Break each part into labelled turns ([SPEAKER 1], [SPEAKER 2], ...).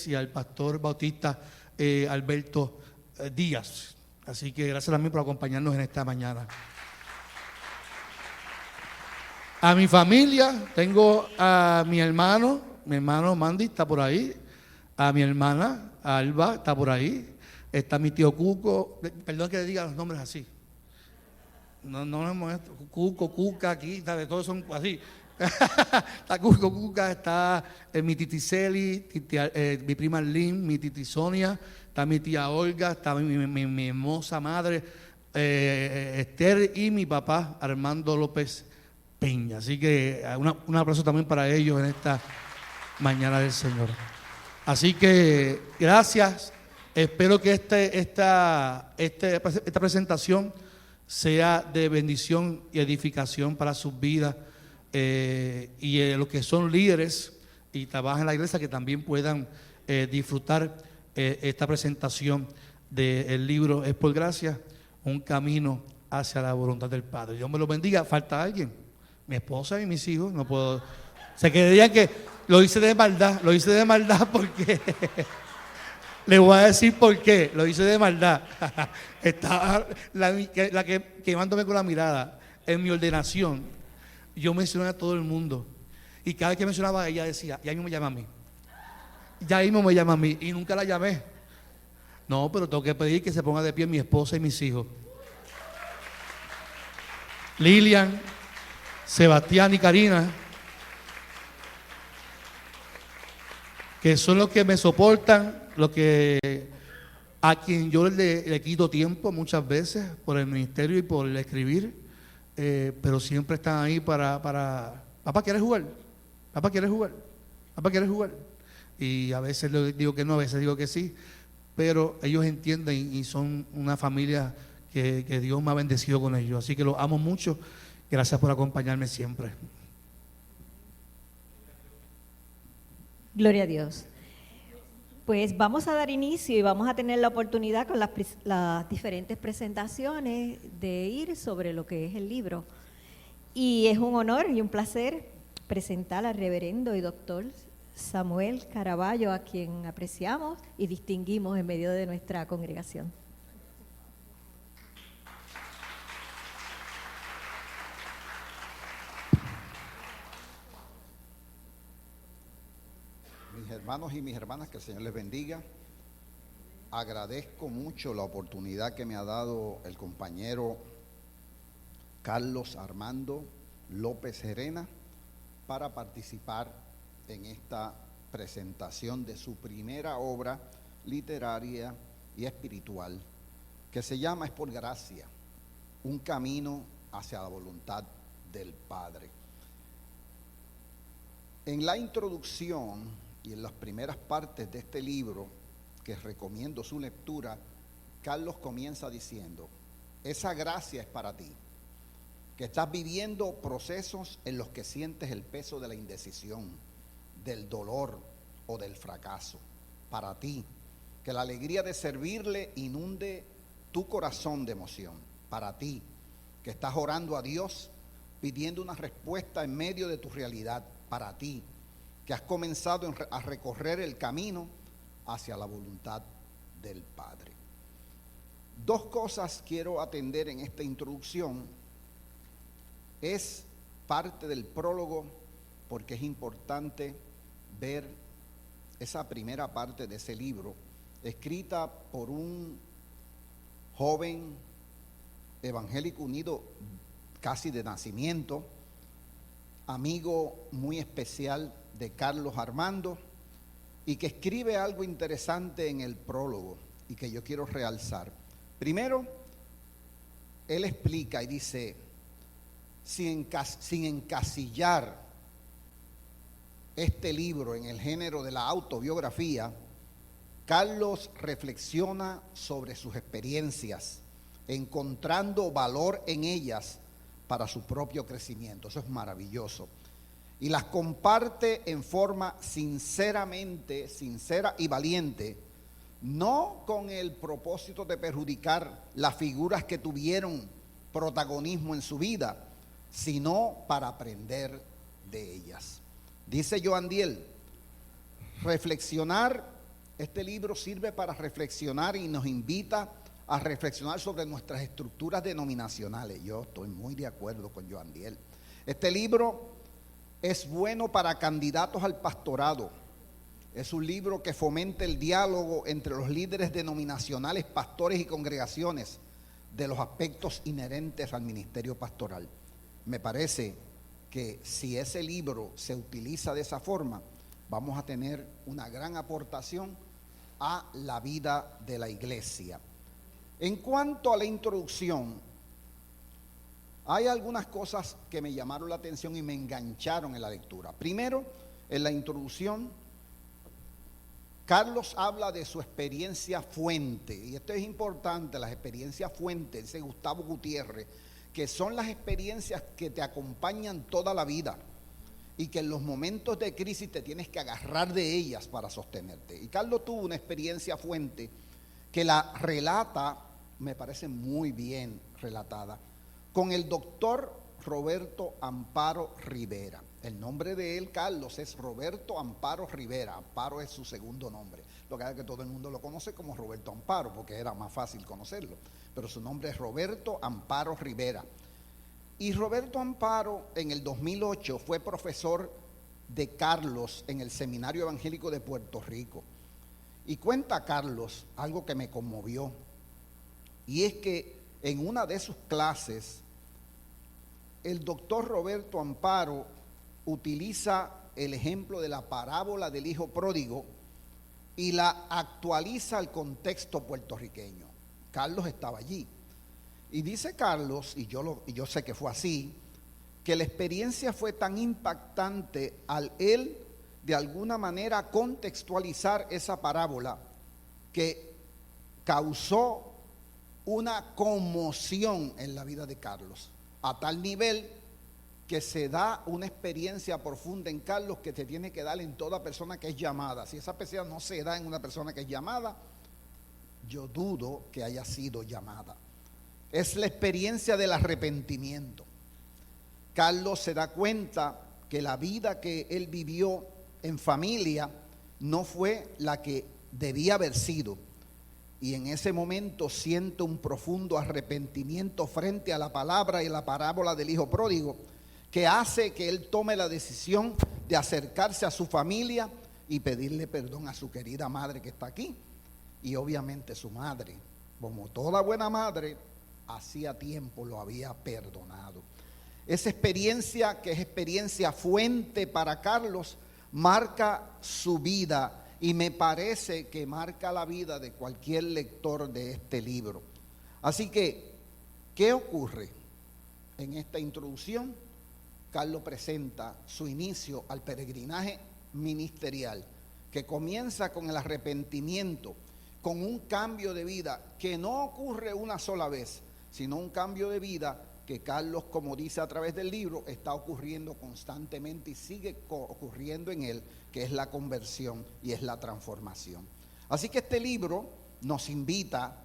[SPEAKER 1] y al pastor bautista Alberto Díaz. Así que gracias también por acompañarnos en esta mañana. A mi familia, tengo a mi hermano Mandy está por ahí, a mi hermana Alba está por ahí, está mi tío Cuco, perdón que le diga los nombres así. No me molesto, Cuco, Cuca, aquí, todos son así. Está Cuca, está mi titi Celi, mi prima Lynn, mi titi Sonia, está mi tía Olga, está mi hermosa madre Esther y mi papá Armando López Peña. Así que un aplauso también para ellos en esta mañana del Señor. Así que gracias. Espero que esta presentación sea de bendición y edificación para sus vidas. Y los que son líderes y trabajan en la iglesia, que también puedan disfrutar esta presentación del libro Es por Gracia, un camino hacia la voluntad del Padre. Dios me lo bendiga. ¿Falta alguien? Mi esposa y mis hijos. No puedo. Se quedarían que lo hice de maldad porque le voy a decir por qué. Lo hice de maldad. Estaba la que quemándome con la mirada en mi ordenación. Yo mencioné a todo el mundo y cada vez que mencionaba ella decía, ya mismo me llama a mí, ya mismo me llama a mí, y nunca la llamé. No, pero tengo que pedir que se ponga de pie mi esposa y mis hijos, Lilian, Sebastián y Karina, que son los que me soportan, a quien yo le quito tiempo muchas veces por el ministerio y por el escribir. Pero siempre están ahí para papá, ¿quieres jugar? Papá, ¿quieres jugar? Papá, ¿quieres jugar? Y a veces le digo que no, a veces digo que sí, pero ellos entienden y son una familia que Dios me ha bendecido con ellos, así que los amo mucho. Gracias por acompañarme siempre.
[SPEAKER 2] Gloria a Dios. Pues vamos a dar inicio y vamos a tener la oportunidad con las diferentes presentaciones de ir sobre lo que es el libro. Y es un honor y un placer presentar al reverendo y doctor Samuel Caraballo, a quien apreciamos y distinguimos en medio de nuestra congregación.
[SPEAKER 3] Mis hermanos y mis hermanas, que el Señor les bendiga. Agradezco mucho la oportunidad que me ha dado el compañero Carlos Armando López Serena para participar en esta presentación de su primera obra literaria y espiritual, que se llama Es por Gracia, un camino hacia la voluntad del Padre. En la introducción y en las primeras partes de este libro, que recomiendo su lectura, Carlos comienza diciendo: esa gracia es para ti, que estás viviendo procesos en los que sientes el peso de la indecisión, del dolor o del fracaso. Para ti, que la alegría de servirle inunde tu corazón de emoción. Para ti, que estás orando a Dios, pidiendo una respuesta en medio de tu realidad. Para ti, que has comenzado a recorrer el camino hacia la voluntad del Padre. Dos cosas quiero atender en esta introducción. Es parte del prólogo porque es importante ver esa primera parte de ese libro, escrita por un joven evangélico unido casi de nacimiento, amigo muy especial de Carlos Armando, y que escribe algo interesante en el prólogo y que yo quiero realzar. Primero, él explica y dice, sin encasillar este libro en el género de la autobiografía, Carlos reflexiona sobre sus experiencias, encontrando valor en ellas para su propio crecimiento. Eso es maravilloso. Y las comparte en forma sincera y valiente, no con el propósito de perjudicar las figuras que tuvieron protagonismo en su vida, sino para aprender de ellas. Dice Joan Diel, reflexionar Este libro sirve para reflexionar y nos invita a reflexionar sobre nuestras estructuras denominacionales. Yo estoy muy de acuerdo con Joan Diel. Este libro es bueno para candidatos al pastorado. Es un libro que fomenta el diálogo entre los líderes denominacionales, pastores y congregaciones de los aspectos inherentes al ministerio pastoral. Me parece que si ese libro se utiliza de esa forma, vamos a tener una gran aportación a la vida de la iglesia. En cuanto a la introducción, hay algunas cosas que me llamaron la atención y me engancharon en la lectura. Primero, en la introducción, Carlos habla de su experiencia fuente, y esto es importante, las experiencias fuente, dice Gustavo Gutiérrez, que son las experiencias que te acompañan toda la vida y que en los momentos de crisis te tienes que agarrar de ellas para sostenerte. Y Carlos tuvo una experiencia fuente que la relata, me parece muy bien relatada, con el doctor Roberto Amparo Rivera. El nombre de él, Carlos, es Roberto Amparo Rivera. Amparo es su segundo nombre. Lo que hace que todo el mundo lo conoce como Roberto Amparo, porque era más fácil conocerlo. Pero su nombre es Roberto Amparo Rivera. Y Roberto Amparo en el 2008 fue profesor de Carlos en el Seminario Evangélico de Puerto Rico. Y cuenta Carlos algo que me conmovió. Y es que en una de sus clases, el doctor Roberto Amparo utiliza el ejemplo de la parábola del hijo pródigo y la actualiza al contexto puertorriqueño. Carlos estaba allí. Y dice Carlos, y yo sé que fue así, que la experiencia fue tan impactante al él de alguna manera contextualizar esa parábola que causó una conmoción en la vida de Carlos, a tal nivel que se da una experiencia profunda en Carlos que te tiene que dar en toda persona que es llamada. Si esa persona no se da en una persona que es llamada, yo dudo que haya sido llamada. Es la experiencia del arrepentimiento. Carlos se da cuenta que la vida que él vivió en familia no fue la que debía haber sido. Y en ese momento siente un profundo arrepentimiento frente a la palabra y la parábola del hijo pródigo, que hace que él tome la decisión de acercarse a su familia y pedirle perdón a su querida madre que está aquí. Y obviamente su madre, como toda buena madre, hacía tiempo lo había perdonado. Esa experiencia, que es experiencia fuente para Carlos, marca su vida y me parece que marca la vida de cualquier lector de este libro. Así que, ¿qué ocurre? En esta introducción, Carlos presenta su inicio al peregrinaje ministerial, que comienza con el arrepentimiento, con un cambio de vida que no ocurre una sola vez, sino un cambio de vida que Carlos, como dice a través del libro, está ocurriendo constantemente y sigue ocurriendo en él, que es la conversión y es la transformación. Así que este libro nos invita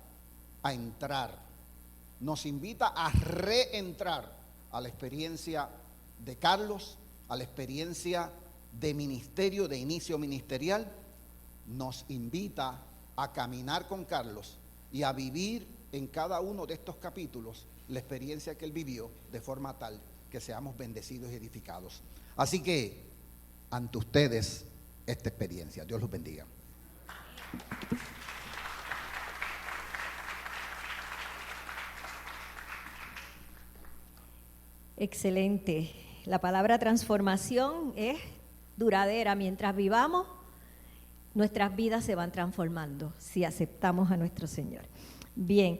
[SPEAKER 3] a entrar, nos invita a reentrar a la experiencia de Carlos, a la experiencia de ministerio, de inicio ministerial. Nos invita a caminar con Carlos y a vivir en cada uno de estos capítulos la experiencia que él vivió, de forma tal que seamos bendecidos y edificados. Así que, ante ustedes, esta experiencia. Dios los bendiga.
[SPEAKER 2] Excelente. La palabra transformación es duradera. Mientras vivamos, nuestras vidas se van transformando si aceptamos a nuestro Señor. Bien,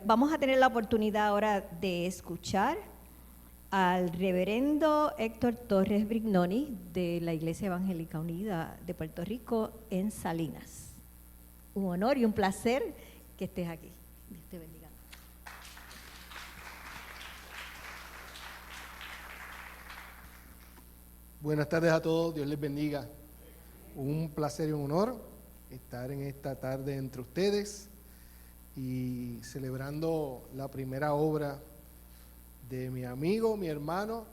[SPEAKER 2] vamos a tener la oportunidad ahora de escuchar al reverendo Héctor Torres Brignoni de la Iglesia Evangélica Unida de Puerto Rico en Salinas. Un honor y un placer que estés aquí. Dios te bendiga.
[SPEAKER 4] Buenas tardes a todos, Dios les bendiga. Un placer y un honor estar en esta tarde entre ustedes y celebrando la primera obra de mi amigo, mi hermano,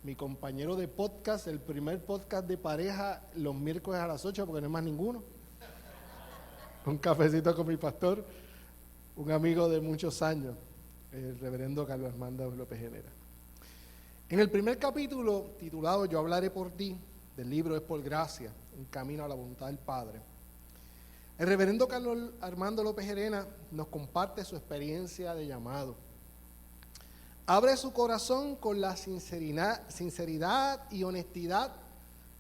[SPEAKER 4] mi compañero de podcast, el primer podcast de pareja los miércoles a las 8, porque no hay más ninguno. un cafecito con mi pastor, un amigo de muchos años, el reverendo Carlos Armando López Genera. En el primer capítulo, titulado Yo hablaré por ti, del libro Es por gracia, un camino a la voluntad del Padre, el reverendo Carlos Armando López Gerena nos comparte su experiencia de llamado. Abre su corazón con la sinceridad y honestidad.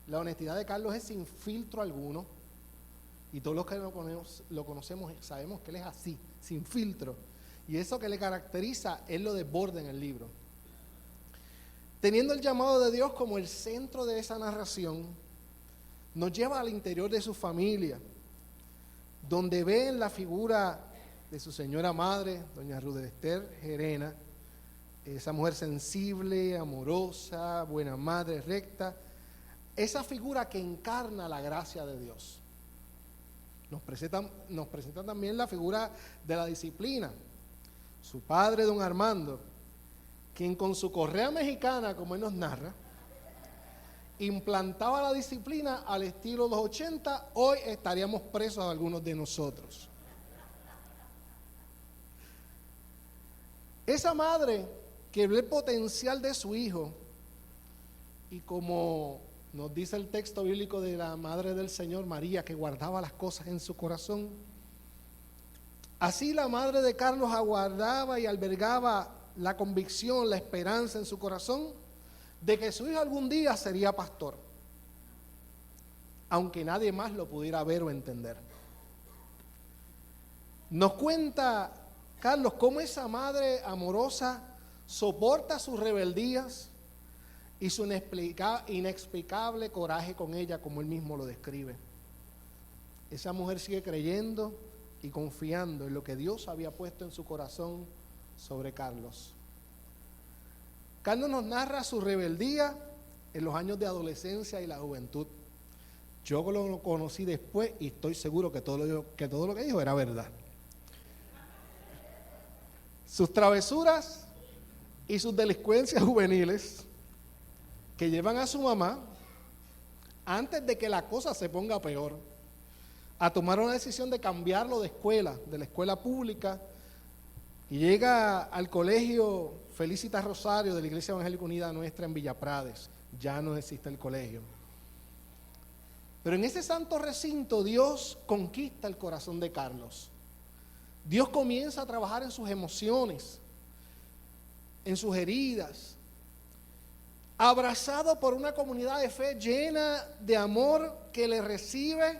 [SPEAKER 4] La honestidad de Carlos es sin filtro alguno. Y todos los que lo conocemos sabemos que él es así, sin filtro. Y eso que le caracteriza, él lo desborda en el libro. Teniendo el llamado de Dios como el centro de esa narración, nos lleva al interior de su familia, donde ven la figura de su señora madre, doña Ruth Esther Gerena, esa mujer sensible, amorosa, buena madre, recta, esa figura que encarna la gracia de Dios. Nos presenta también la figura de la disciplina. Su padre, don Armando, quien con su correa mexicana, como él nos narra, implantaba la disciplina al estilo de los 80, hoy estaríamos presos algunos de nosotros. Esa madre que ve el potencial de su hijo, y como nos dice el texto bíblico de la Madre del Señor, María, que guardaba las cosas en su corazón, así la madre de Carlos aguardaba y albergaba la convicción, la esperanza en su corazón de que su hijo algún día sería pastor, aunque nadie más lo pudiera ver o entender. Nos cuenta Carlos cómo esa madre amorosa soporta sus rebeldías y su inexplicable coraje con ella, como él mismo lo describe. Esa mujer sigue creyendo y confiando en lo que Dios había puesto en su corazón sobre Carlos. Carlos nos narra su rebeldía en los años de adolescencia y la juventud. Yo lo conocí después y estoy seguro que todo lo que dijo era verdad. Sus travesuras y sus delincuencias juveniles que llevan a su mamá, antes de que la cosa se ponga peor, a tomar una decisión de cambiarlo de la escuela pública, y llega al colegio Felicitas Rosario de la Iglesia Evangélica Unida Nuestra en Villa Prades. Ya no existe el colegio. Pero en ese santo recinto Dios conquista el corazón de Carlos. Dios comienza a trabajar en sus emociones, en sus heridas, abrazado por una comunidad de fe llena de amor que le recibe,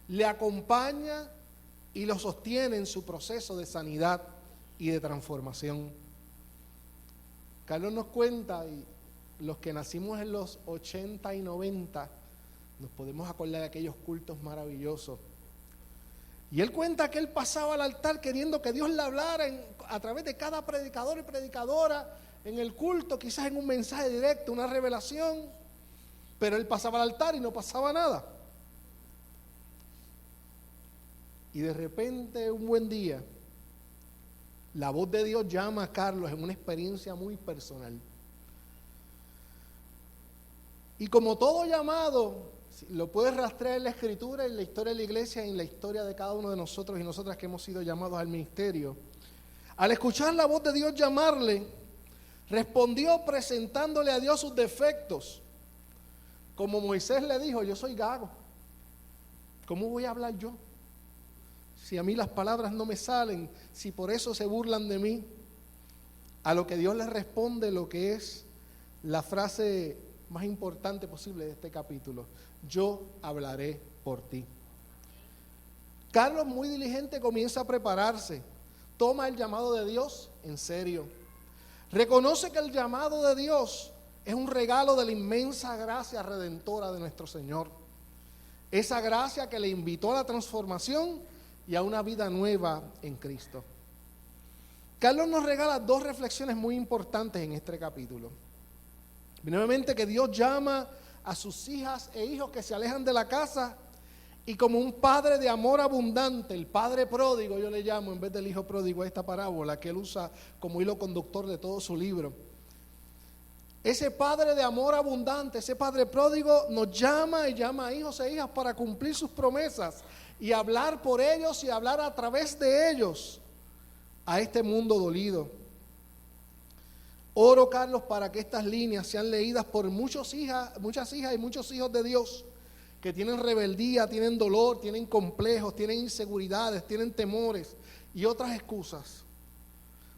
[SPEAKER 4] le acompaña y lo sostiene en su proceso de sanidad y de transformación. Carlos nos cuenta, y los que nacimos en los 80 y 90, nos podemos acordar de aquellos cultos maravillosos. Y él cuenta que él pasaba al altar queriendo que Dios le hablara a través de cada predicador y predicadora en el culto, quizás en un mensaje directo, una revelación, pero él pasaba al altar y no pasaba nada. Y de repente, un buen día, la voz de Dios llama a Carlos en una experiencia muy personal. Y como todo llamado, lo puedes rastrear en la Escritura, en la historia de la iglesia, en la historia de cada uno de nosotros y nosotras que hemos sido llamados al ministerio. Al escuchar la voz de Dios llamarle, respondió presentándole a Dios sus defectos. Como Moisés le dijo, yo soy gago. ¿Cómo voy a hablar yo? Si a mí las palabras no me salen, si por eso se burlan de mí. A lo que Dios le responde lo que es la frase más importante posible de este capítulo: yo hablaré por ti. Carlos, muy diligente, comienza a prepararse, toma el llamado de Dios en serio, reconoce que el llamado de Dios es un regalo de la inmensa gracia redentora de nuestro Señor, esa gracia que le invitó a la transformación y a una vida nueva en Cristo. Carlos nos regala dos reflexiones muy importantes en este capítulo. Primeramente, que Dios llama a sus hijas e hijos que se alejan de la casa, y como un padre de amor abundante, el padre pródigo, yo le llamo en vez del hijo pródigo a esta parábola que él usa como hilo conductor de todo su libro. Ese padre de amor abundante, ese padre pródigo nos llama y llama a hijos e hijas para cumplir sus promesas y hablar por ellos y hablar a través de ellos a este mundo dolido. Oro, Carlos, para que estas líneas sean leídas por muchas hijas y muchos hijos de Dios que tienen rebeldía, tienen dolor, tienen complejos, tienen inseguridades, tienen temores y otras excusas,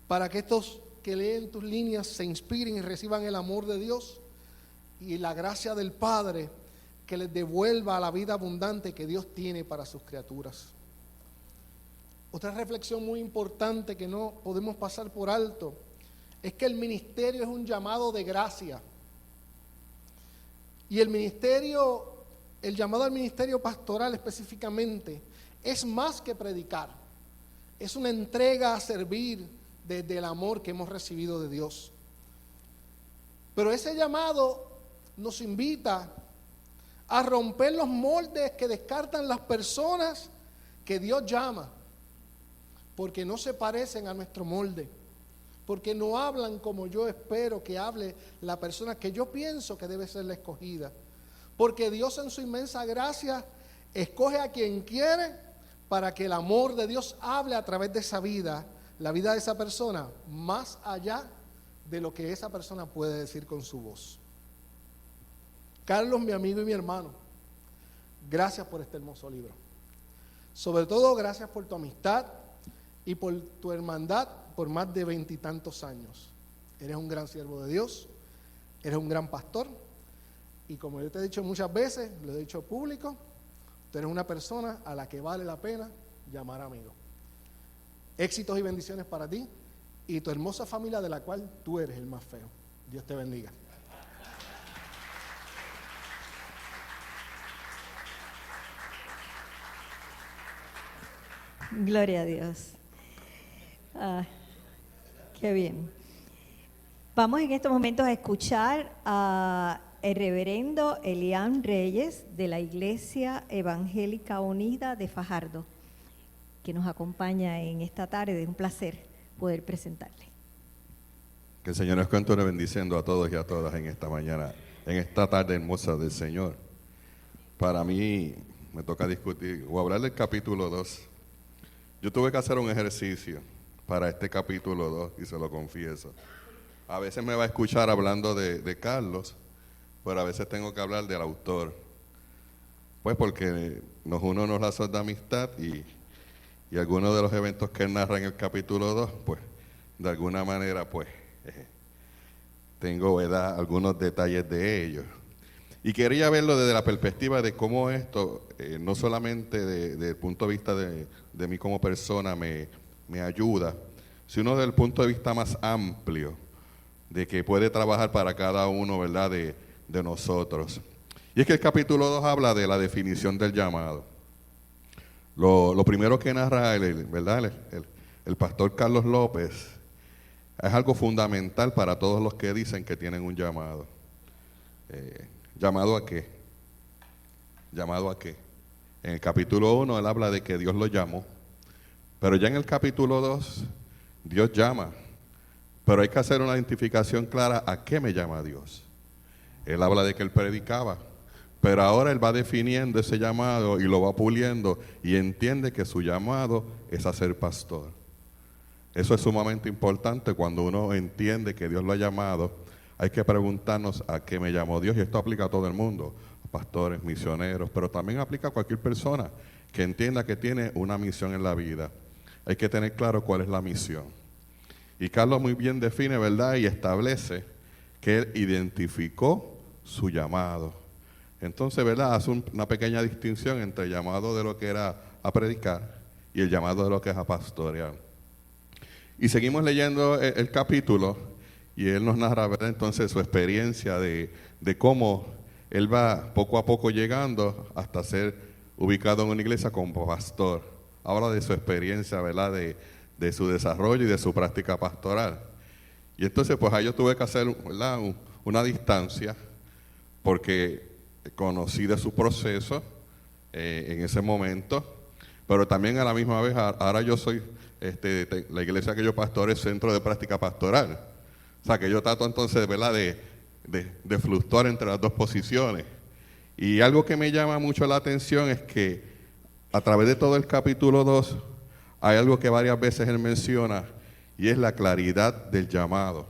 [SPEAKER 4] para que estos que leen tus líneas se inspiren y reciban el amor de Dios y la gracia del Padre que les devuelva la vida abundante que Dios tiene para sus criaturas. Otra reflexión muy importante que no podemos pasar por alto es que el ministerio es un llamado de gracia. Y el llamado al ministerio pastoral específicamente, es más que predicar. Es una entrega a servir desde el amor que hemos recibido de Dios. Pero ese llamado nos invita a romper los moldes que descartan las personas que Dios llama, porque no se parecen a nuestro molde, porque no hablan como yo espero que hable la persona que yo pienso que debe ser la escogida, porque Dios en su inmensa gracia escoge a quien quiere para que el amor de Dios hable a través de esa vida, la vida de esa persona, más allá de lo que esa persona puede decir con su voz. Carlos, mi amigo y mi hermano, gracias por este hermoso libro. Sobre todo, gracias por tu amistad y por tu hermandad por más de 20 y tantos años. Eres un gran siervo de Dios, eres un gran pastor, y como yo te he dicho muchas veces, lo he dicho público, tú eres una persona a la que vale la pena llamar amigo. Éxitos y bendiciones para ti y tu hermosa familia, de la cual tú eres el más feo. Dios te bendiga.
[SPEAKER 2] Gloria a Dios. Qué bien. Vamos en estos momentos a escuchar a el reverendo Elian Reyes de la Iglesia Evangélica Unida de Fajardo, que nos acompaña en esta tarde. Es un placer poder presentarle.
[SPEAKER 5] Que el Señor nos continúe bendiciendo a todos y a todas en esta mañana, en esta tarde hermosa del Señor. Para mí me toca discutir o hablar del capítulo 2. Yo tuve que hacer un ejercicio para este capítulo 2 y se lo confieso. A veces me va a escuchar hablando de Carlos, pero a veces tengo que hablar del autor. Pues porque nos une unos lazos de amistad y algunos de los eventos que él narra en el capítulo 2, pues de alguna manera pues tengo algunos detalles de ellos. Y quería verlo desde la perspectiva de cómo esto, no solamente desde el punto de vista de mí como persona me ayuda, sino desde el punto de vista más amplio, de que puede trabajar para cada uno, ¿verdad?, de nosotros. Y es que el capítulo 2 habla de la definición del llamado. Lo primero que narra ¿verdad?, el pastor Carlos López es algo fundamental para todos los que dicen que tienen un llamado. ¿Llamado a qué? ¿Llamado a qué? En el capítulo 1 él habla de que Dios lo llamó, pero ya en el capítulo 2 Dios llama, pero hay que hacer una identificación clara a qué me llama Dios. Él habla de que él predicaba, pero ahora él va definiendo ese llamado y lo va puliendo y entiende que su llamado es a ser pastor. Eso es sumamente importante. Cuando uno entiende que Dios lo ha llamado, hay que preguntarnos a qué me llamó Dios, y esto aplica a todo el mundo, pastores, misioneros, pero también aplica a cualquier persona que entienda que tiene una misión en la vida. Hay que tener claro cuál es la misión. Y Carlos muy bien define, ¿verdad?, y establece que él identificó su llamado. Entonces, ¿verdad?, hace una pequeña distinción entre el llamado de lo que era a predicar y el llamado de lo que es a pastorear. Y seguimos leyendo el capítulo y él nos narra, ¿verdad?, entonces su experiencia de cómo él va poco a poco llegando hasta ser ubicado en una iglesia como pastor. Habla de su experiencia, ¿verdad?, de su desarrollo y de su práctica pastoral. Y entonces pues ahí yo tuve que hacer, ¿verdad?, una distancia, porque conocí de su proceso en ese momento, pero también a la misma vez ahora yo soy, la iglesia que yo pastoro es centro de práctica pastoral. O sea que yo trato entonces, ¿verdad?, de fluctuar entre las dos posiciones. Y algo que me llama mucho la atención es que a través de todo el capítulo 2 hay algo que varias veces él menciona y es la claridad del llamado.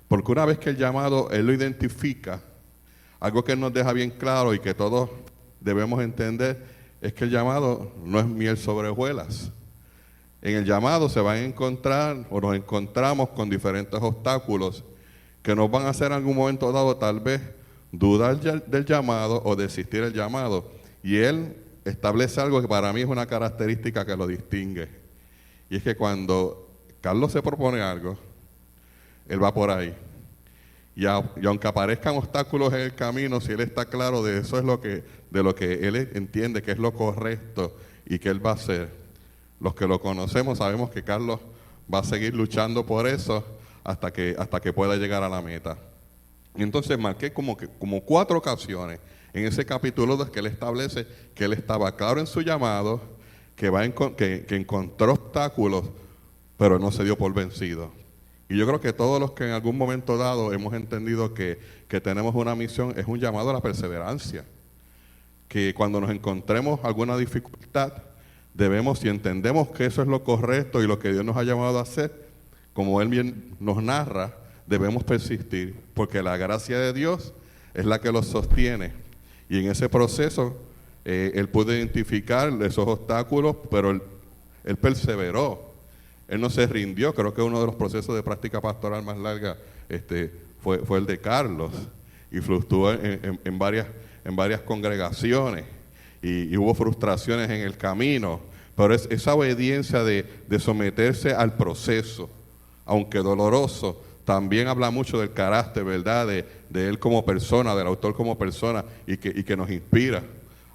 [SPEAKER 5] Porque una vez que el llamado él lo identifica, algo que él nos deja bien claro y que todos debemos entender es que el llamado no es miel sobre hojuelas. En el llamado se van a encontrar o nos encontramos con diferentes obstáculos que nos van a hacer en algún momento dado tal vez dudar del llamado o desistir del llamado. Y él establece algo que para mí es una característica que lo distingue. Y es que cuando Carlos se propone algo, él va por ahí. Y aunque aparezcan obstáculos en el camino, si él está claro de eso es de lo que él entiende que es lo correcto y que él va a hacer. Los que lo conocemos sabemos que Carlos va a seguir luchando por eso hasta que pueda llegar a la meta. Y entonces marqué como 4 ocasiones en ese capítulo 2 que él establece que él estaba claro en su llamado, que encontró obstáculos, pero no se dio por vencido. Y yo creo que todos los que en algún momento dado hemos entendido que tenemos una misión, es un llamado a la perseverancia. Que cuando nos encontremos alguna dificultad, debemos, si entendemos que eso es lo correcto y lo que Dios nos ha llamado a hacer, como Él bien nos narra, debemos persistir, porque la gracia de Dios es la que los sostiene. Y en ese proceso, Él pudo identificar esos obstáculos, pero Él perseveró. Él no se rindió. Creo que uno de los procesos de práctica pastoral más larga fue el de Carlos, y fluctuó en varias congregaciones, y hubo frustraciones en el camino, pero es esa obediencia de someterse al proceso, aunque doloroso, también habla mucho del carácter, ¿verdad?, de él como persona, del autor como persona, y que nos inspira.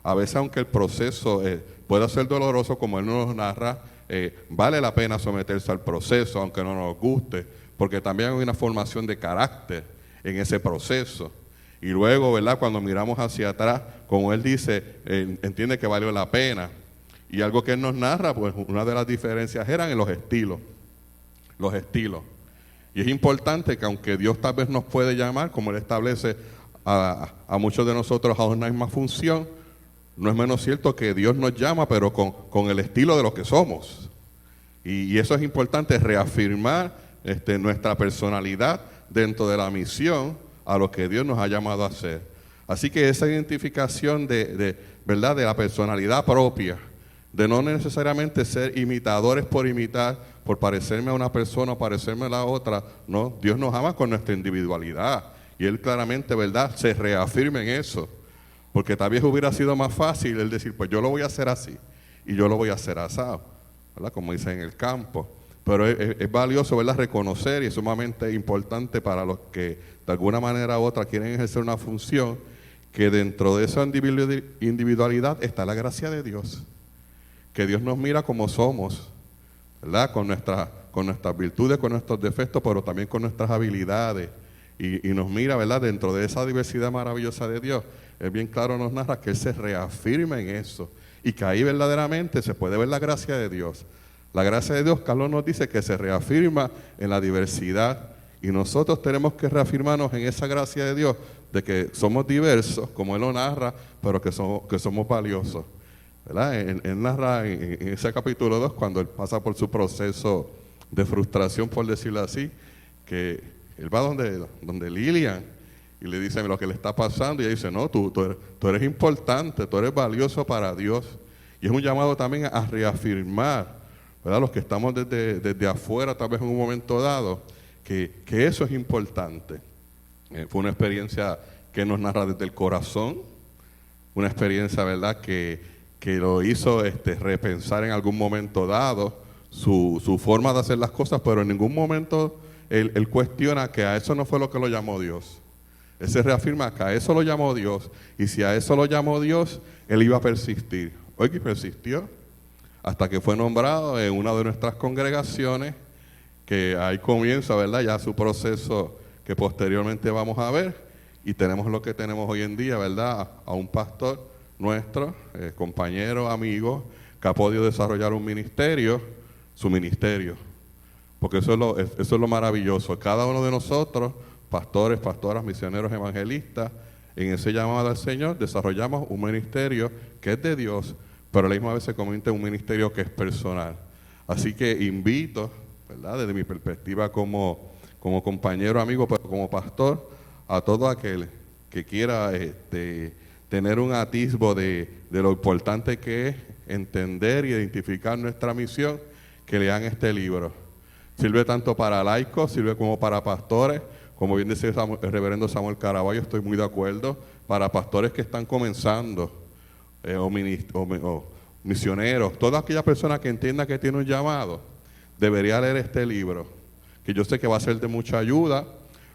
[SPEAKER 5] A veces, aunque el proceso pueda ser doloroso, como él nos narra, vale la pena someterse al proceso, aunque no nos guste, porque también hay una formación de carácter en ese proceso. Y luego, ¿verdad?, cuando miramos hacia atrás, como él dice, entiende que valió la pena. Y algo que él nos narra, pues una de las diferencias eran en los estilos. Los estilos. Y es importante que aunque Dios tal vez nos puede llamar, como Él establece a muchos de nosotros a una misma función, no es menos cierto que Dios nos llama, pero con el estilo de lo que somos. Y eso es importante, reafirmar nuestra personalidad dentro de la misión a lo que Dios nos ha llamado a hacer. Así que esa identificación ¿verdad?, de la personalidad propia, de no necesariamente ser imitadores por imitar, por parecerme a una persona o parecerme a la otra, no, Dios nos ama con nuestra individualidad, y Él claramente, ¿verdad?, se reafirma en eso, porque tal vez hubiera sido más fácil el decir, pues yo lo voy a hacer así, y yo lo voy a hacer asado, ¿verdad?, como dice en el campo. Pero es valioso, ¿verdad?, reconocer, y es sumamente importante para los que de alguna manera u otra quieren ejercer una función, que dentro de esa individualidad está la gracia de Dios, que Dios nos mira como somos, ¿verdad?, con nuestras virtudes, con nuestros defectos, pero también con nuestras habilidades, y nos mira, ¿verdad?, dentro de esa diversidad maravillosa de Dios. Él bien claro nos narra que Él se reafirma en eso, y que ahí verdaderamente se puede ver la gracia de Dios. La gracia de Dios, Carlos nos dice que se reafirma en la diversidad, y nosotros tenemos que reafirmarnos en esa gracia de Dios, de que somos diversos, como Él lo narra, pero que somos valiosos, ¿verdad? Él narra en ese capítulo 2, cuando él pasa por su proceso de frustración, por decirlo así, que él va donde Lilian, y le dice lo que le está pasando, y ella dice, no, tú eres importante, tú eres valioso para Dios. Y es un llamado también a reafirmar, ¿verdad?, los que estamos desde afuera, tal vez en un momento dado, que eso es importante. Fue una experiencia que nos narra desde el corazón, una experiencia, ¿verdad?, que lo hizo repensar en algún momento dado su forma de hacer las cosas, pero en ningún momento él cuestiona que a eso no fue lo que lo llamó Dios. Él se reafirma que a eso lo llamó Dios, y si a eso lo llamó Dios, él iba a persistir. Hoy que persistió hasta que fue nombrado en una de nuestras congregaciones, que ahí comienza, ¿verdad?, ya su proceso que posteriormente vamos a ver, y tenemos lo que tenemos hoy en día, ¿verdad?, a un pastor nuestro, compañero, amigo, que ha podido desarrollar un ministerio, su ministerio, porque eso es lo maravilloso. Cada uno de nosotros, pastores, pastoras, misioneros, evangelistas, en ese llamado al Señor, desarrollamos un ministerio que es de Dios, pero a la misma vez se convierte en un ministerio que es personal. Así que invito, ¿verdad?, desde mi perspectiva como compañero, amigo, pero como pastor, a todo aquel que quiera tener un atisbo de lo importante que es entender y identificar nuestra misión, que lean este libro. Sirve tanto para laicos, sirve como para pastores, como bien decía el reverendo Samuel Caraballo, estoy muy de acuerdo, para pastores que están comenzando, o misioneros, toda aquella persona que entienda que tiene un llamado, debería leer este libro, que yo sé que va a ser de mucha ayuda.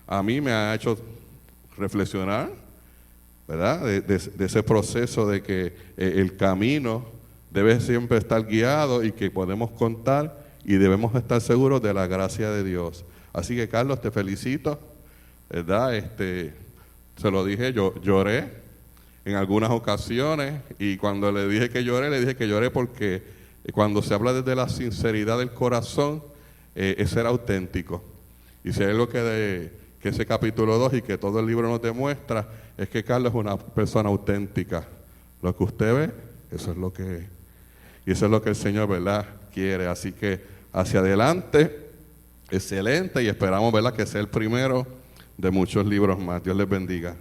[SPEAKER 5] A mí me ha hecho reflexionar, ¿verdad?, de ese proceso de que el camino debe siempre estar guiado y que podemos contar y debemos estar seguros de la gracia de Dios. Así que, Carlos, te felicito, ¿verdad? Se lo dije, yo lloré en algunas ocasiones, y cuando le dije que lloré porque cuando se habla desde la sinceridad del corazón, es ser auténtico. Y si hay algo que ese capítulo 2 y que todo el libro nos demuestra, es que Carlos es una persona auténtica. Lo que usted ve, eso es lo que es. Y eso es lo que el Señor, ¿verdad?, quiere. Así que hacia adelante, excelente, y esperamos, ¿verdad?, que sea el primero de muchos libros más. Dios les bendiga.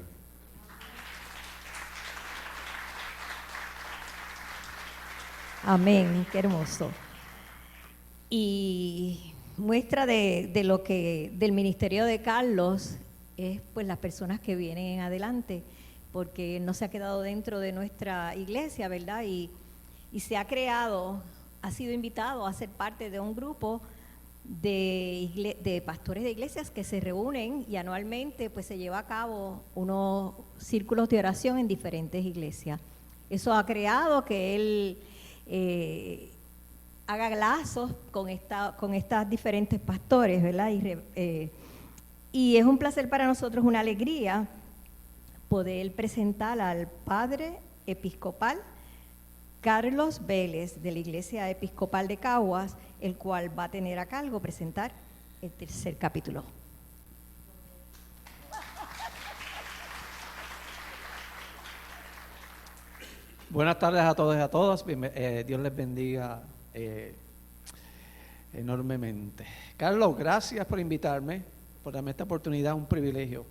[SPEAKER 2] Amén, qué hermoso. Y muestra de lo que del ministerio de Carlos es pues las personas que vienen adelante, porque no se ha quedado dentro de nuestra iglesia, ¿verdad? Y se ha creado, ha sido invitado a ser parte de un grupo de pastores de iglesias que se reúnen, y anualmente pues se lleva a cabo unos círculos de oración en diferentes iglesias. Eso ha creado que él haga lazos con estas diferentes pastores, ¿verdad? Y es un placer para nosotros, una alegría, poder presentar al padre episcopal Carlos Vélez, de la Iglesia Episcopal de Caguas, el cual va a tener a cargo presentar el tercer capítulo.
[SPEAKER 6] Buenas tardes a todos y a todas. Dios les bendiga enormemente. Carlos, gracias por invitarme, por darme esta oportunidad, un privilegio.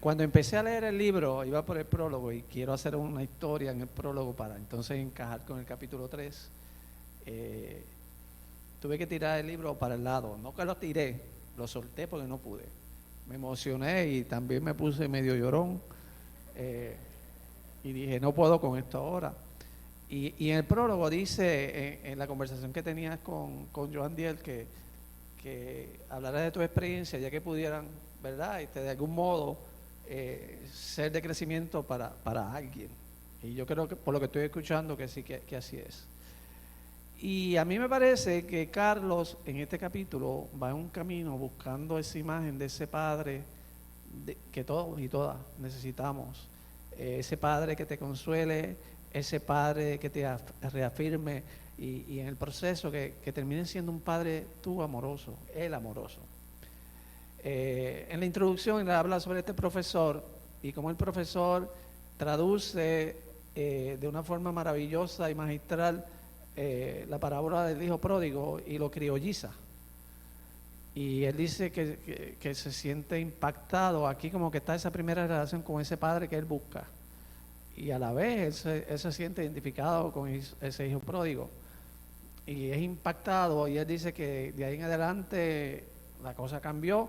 [SPEAKER 6] Cuando empecé a leer el libro, iba por el prólogo, y quiero hacer una historia en el prólogo para entonces encajar con el capítulo 3. Tuve que tirar el libro para el lado, no que lo tiré, lo solté porque no pude. Me emocioné y también me puse medio llorón, y dije, no puedo con esto ahora. Y en el prólogo dice, en la conversación que tenías con Joan Diel, que hablarás de tu experiencia, ya que pudieran, ¿verdad?, de algún modo ser de crecimiento para alguien. Y yo creo que, por lo que estoy escuchando, que sí, que así es. Y a mí me parece que Carlos en este capítulo va en un camino buscando esa imagen de ese padre que todos y todas necesitamos. Ese padre que te consuele, ese padre que te reafirme, y en el proceso que termine siendo un padre tú amoroso, él amoroso. En la introducción él habla sobre este profesor y cómo el profesor traduce de una forma maravillosa y magistral la parábola del hijo pródigo y lo criolliza. Y él dice que se siente impactado aquí, como que está esa primera relación con ese padre que él busca, y a la vez él se siente identificado con ese hijo pródigo y es impactado, y él dice que de ahí en adelante la cosa cambió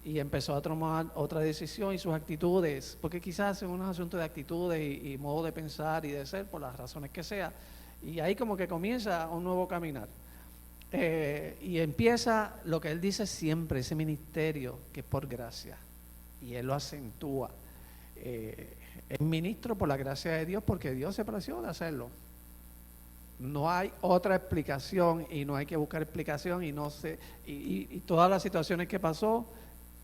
[SPEAKER 6] y empezó a tomar otra decisión, y sus actitudes, porque quizás es un asunto de actitudes y modo de pensar y de ser, por las razones que sea, y ahí como que comienza un nuevo caminar. Y empieza lo que él dice siempre, ese ministerio que es por gracia, y él lo acentúa. Es ministro por la gracia de Dios, porque Dios se plació de hacerlo. No hay otra explicación, y no hay que buscar explicación, y todas las situaciones que pasó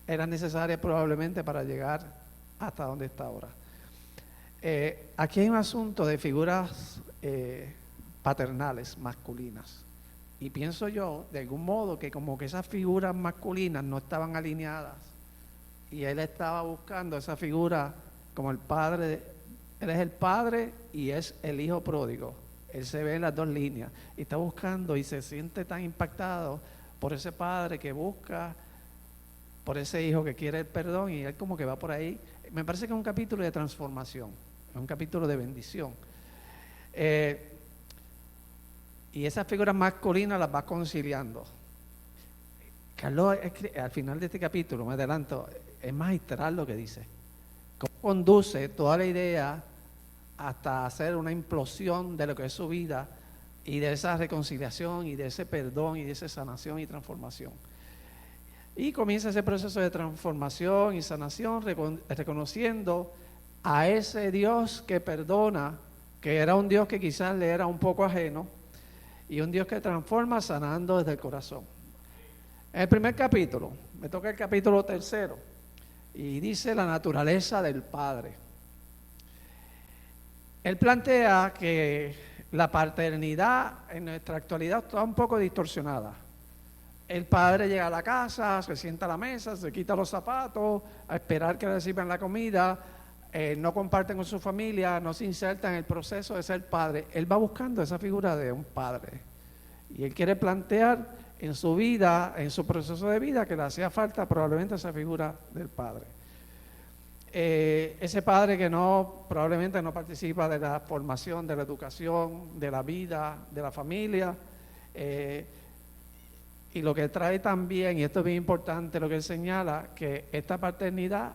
[SPEAKER 6] eran necesarias probablemente para llegar hasta donde está ahora. Aquí hay un asunto de figuras paternales masculinas, y pienso yo, de algún modo, que como que esas figuras masculinas no estaban alineadas, y él estaba buscando esa figura como el padre Él es el padre y es el hijo pródigo. Él se ve en las dos líneas y está buscando y se siente tan impactado por ese padre que busca, por ese hijo que quiere el perdón, y él como que va por ahí. Me parece que es un capítulo de transformación, es un capítulo de bendición. Y esas figuras masculinas las va conciliando. Carlos, al final de este capítulo, me adelanto, es magistral lo que dice. Cómo conduce toda la idea hasta hacer una implosión de lo que es su vida y de esa reconciliación y de ese perdón y de esa sanación y transformación. Y comienza ese proceso de transformación y sanación reconociendo a ese Dios que perdona, que era un Dios que quizás le era un poco ajeno, y un Dios que transforma sanando desde el corazón. En el primer capítulo, me toca el capítulo 3, y dice la naturaleza del Padre. Él plantea que la paternidad en nuestra actualidad está un poco distorsionada. El padre llega a la casa, se sienta a la mesa, se quita los zapatos, a esperar que le sirvan la comida, no comparten con su familia, no se inserta en el proceso de ser padre. Él va buscando esa figura de un padre. Y él quiere plantear en su vida, en su proceso de vida, que le hacía falta probablemente esa figura del padre. Ese padre que probablemente no participa de la formación, de la educación, de la vida, de la familia, y lo que trae también, y esto es bien importante, lo que él señala, que esta paternidad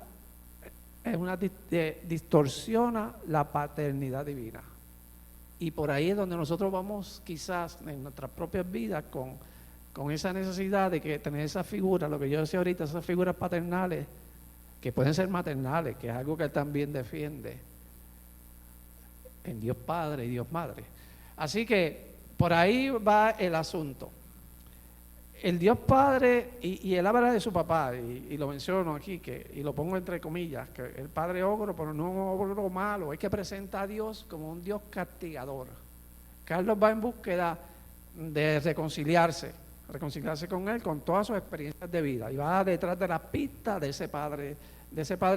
[SPEAKER 6] distorsiona la paternidad divina. Y por ahí es donde nosotros vamos quizás en nuestras propias vidas con esa necesidad de que tener esa figura, lo que yo decía ahorita, esas figuras paternales, que pueden ser maternales, que es algo que él también defiende en Dios Padre y Dios Madre. Así que por ahí va el asunto. El Dios Padre, y él habla de su papá, y lo menciono aquí, y lo pongo entre comillas, que el padre ogro, pero no un ogro malo, es que presenta a Dios como un Dios castigador. Carlos va en búsqueda de reconciliarse con él, con todas sus experiencias de vida, y va detrás de las pistas de ese padre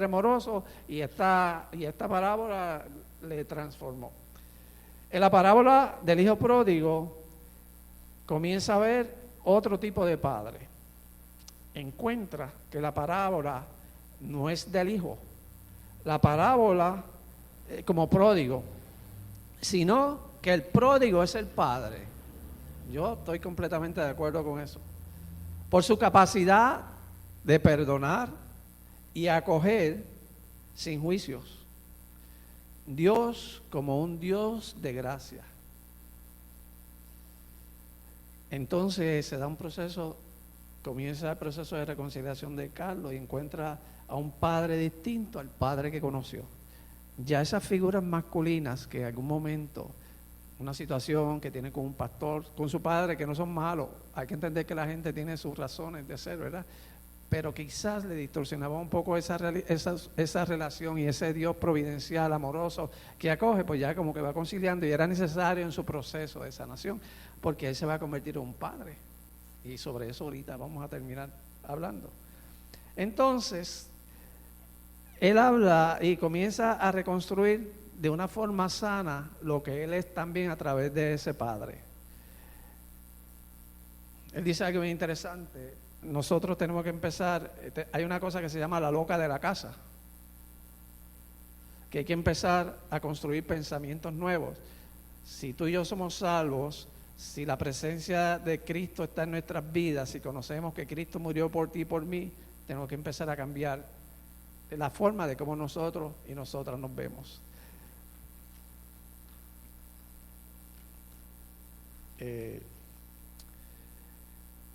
[SPEAKER 6] amoroso, y esta parábola le transformó. En la parábola del hijo pródigo comienza a ver otro tipo de padre. Encuentra que la parábola no es del hijo, la parábola como pródigo, sino que el pródigo es el padre. Yo estoy completamente de acuerdo con eso. Por su capacidad de perdonar y acoger sin juicios. Dios como un Dios de gracia. Entonces se da un proceso, comienza el proceso de reconciliación de Carlos y encuentra a un padre distinto al padre que conoció. Ya esas figuras masculinas que en algún momento, una situación que tiene con un pastor, con su padre, que no son malos, hay que entender que la gente tiene sus razones de ser, ¿verdad? Pero quizás le distorsionaba un poco esa relación y ese Dios providencial, amoroso, que acoge, pues ya como que va conciliando, y era necesario en su proceso de sanación, porque él se va a convertir en un padre. Y sobre eso ahorita vamos a terminar hablando. Entonces, él habla y comienza a reconstruir de una forma sana lo que él es también a través de ese padre. Él dice algo bien interesante. Nosotros tenemos que empezar, hay una cosa que se llama la loca de la casa, que hay que empezar a construir pensamientos nuevos. Si tú y yo somos salvos, si la presencia de Cristo está en nuestras vidas, si conocemos que Cristo murió por ti y por mí, tenemos que empezar a cambiar la forma de cómo nosotros y nosotras nos vemos.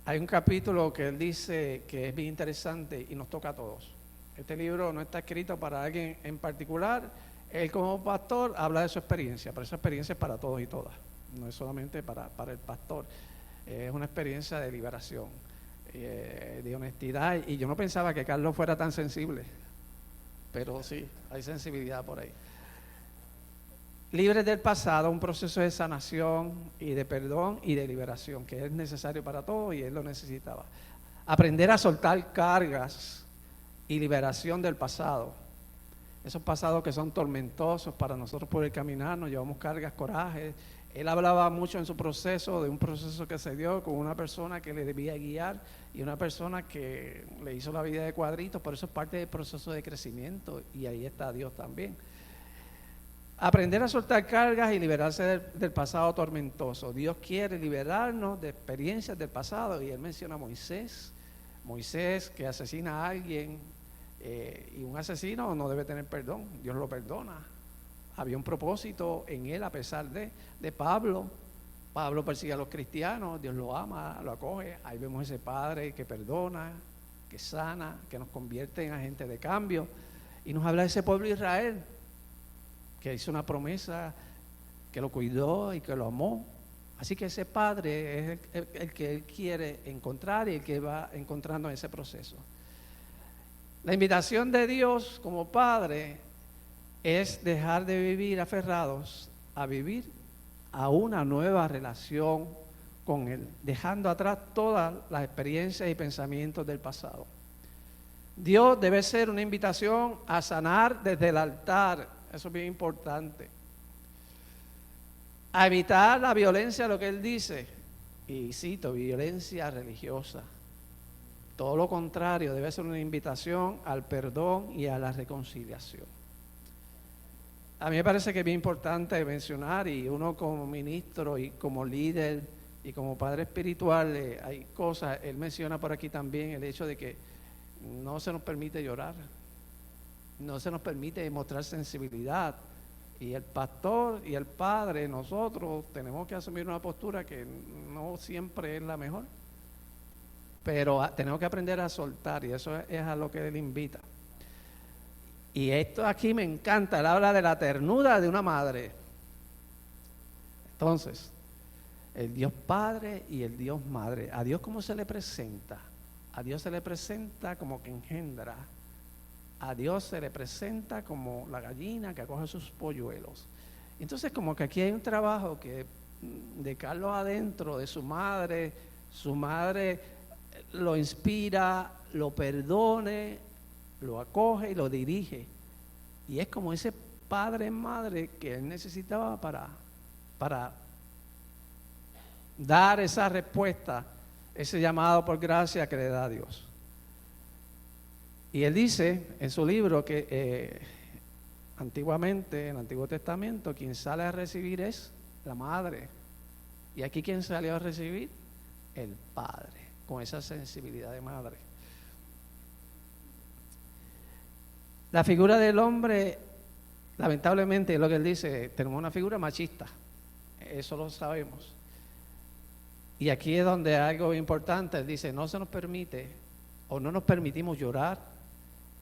[SPEAKER 6] Hay un capítulo que él dice que es bien interesante y nos toca a todos. Este libro no está escrito para alguien en particular. Él como pastor habla de su experiencia, pero esa experiencia es para todos y todas. No es solamente para el pastor. Es una experiencia de liberación, de honestidad. Y yo no pensaba que Carlos fuera tan sensible, pero sí, hay sensibilidad por ahí. Libres del pasado, un proceso de sanación y de perdón y de liberación que es necesario para todos y él lo necesitaba. Aprender a soltar cargas y liberación del pasado esos pasados que son tormentosos para nosotros poder caminar, nos llevamos cargas, corajes. Él hablaba mucho en su proceso, de un proceso que se dio con una persona que le debía guiar y una persona que le hizo la vida de cuadritos, por eso es parte del proceso de crecimiento y ahí está Dios también. Aprender a soltar cargas y liberarse del pasado tormentoso. Dios quiere liberarnos de experiencias del pasado y Él menciona a Moisés que asesina a alguien y un asesino no debe tener perdón, Dios lo perdona. Había un propósito en él a pesar de Pablo. Pablo persigue a los cristianos, Dios lo ama, lo acoge. Ahí vemos ese Padre que perdona, que sana, que nos convierte en agentes de cambio. Y nos habla de ese pueblo de Israel, que hizo una promesa, que lo cuidó y que lo amó. Así que ese Padre es el que Él quiere encontrar y el que va encontrando en ese proceso. La invitación de Dios como Padre es dejar de vivir aferrados a vivir a una nueva relación con Él, dejando atrás todas las experiencias y pensamientos del pasado. Dios debe ser una invitación a sanar desde el altar, eso es bien importante. A evitar la violencia, lo que Él dice, y cito, violencia religiosa. Todo lo contrario, debe ser una invitación al perdón y a la reconciliación. A mí me parece que es bien importante mencionar, y uno como ministro y como líder y como padre espiritual, hay cosas, él menciona por aquí también el hecho de que no se nos permite llorar, no se nos permite mostrar sensibilidad, y el pastor y el padre, nosotros tenemos que asumir una postura que no siempre es la mejor, pero tenemos que aprender a soltar, y eso es a lo que él invita. Y esto aquí me encanta, él habla de la ternura de una madre. Entonces, el Dios Padre y el Dios Madre. ¿A Dios cómo se le presenta? A Dios se le presenta como que engendra. A Dios se le presenta como la gallina que acoge sus polluelos. Entonces, como que aquí hay un trabajo que de Carlos adentro, de su madre lo inspira, lo perdone, lo acoge y lo dirige. Y es como ese padre madre que él necesitaba para dar esa respuesta, ese llamado por gracia que le da Dios. Y él dice en su libro que antiguamente, en el Antiguo Testamento, quien sale a recibir es la madre. Y aquí, ¿quién salió a recibir? El padre, con esa sensibilidad de madre. La figura del hombre, lamentablemente, es lo que él dice, tenemos una figura machista, eso lo sabemos. Y aquí es donde hay algo importante, él dice, no se nos permite, o no nos permitimos llorar,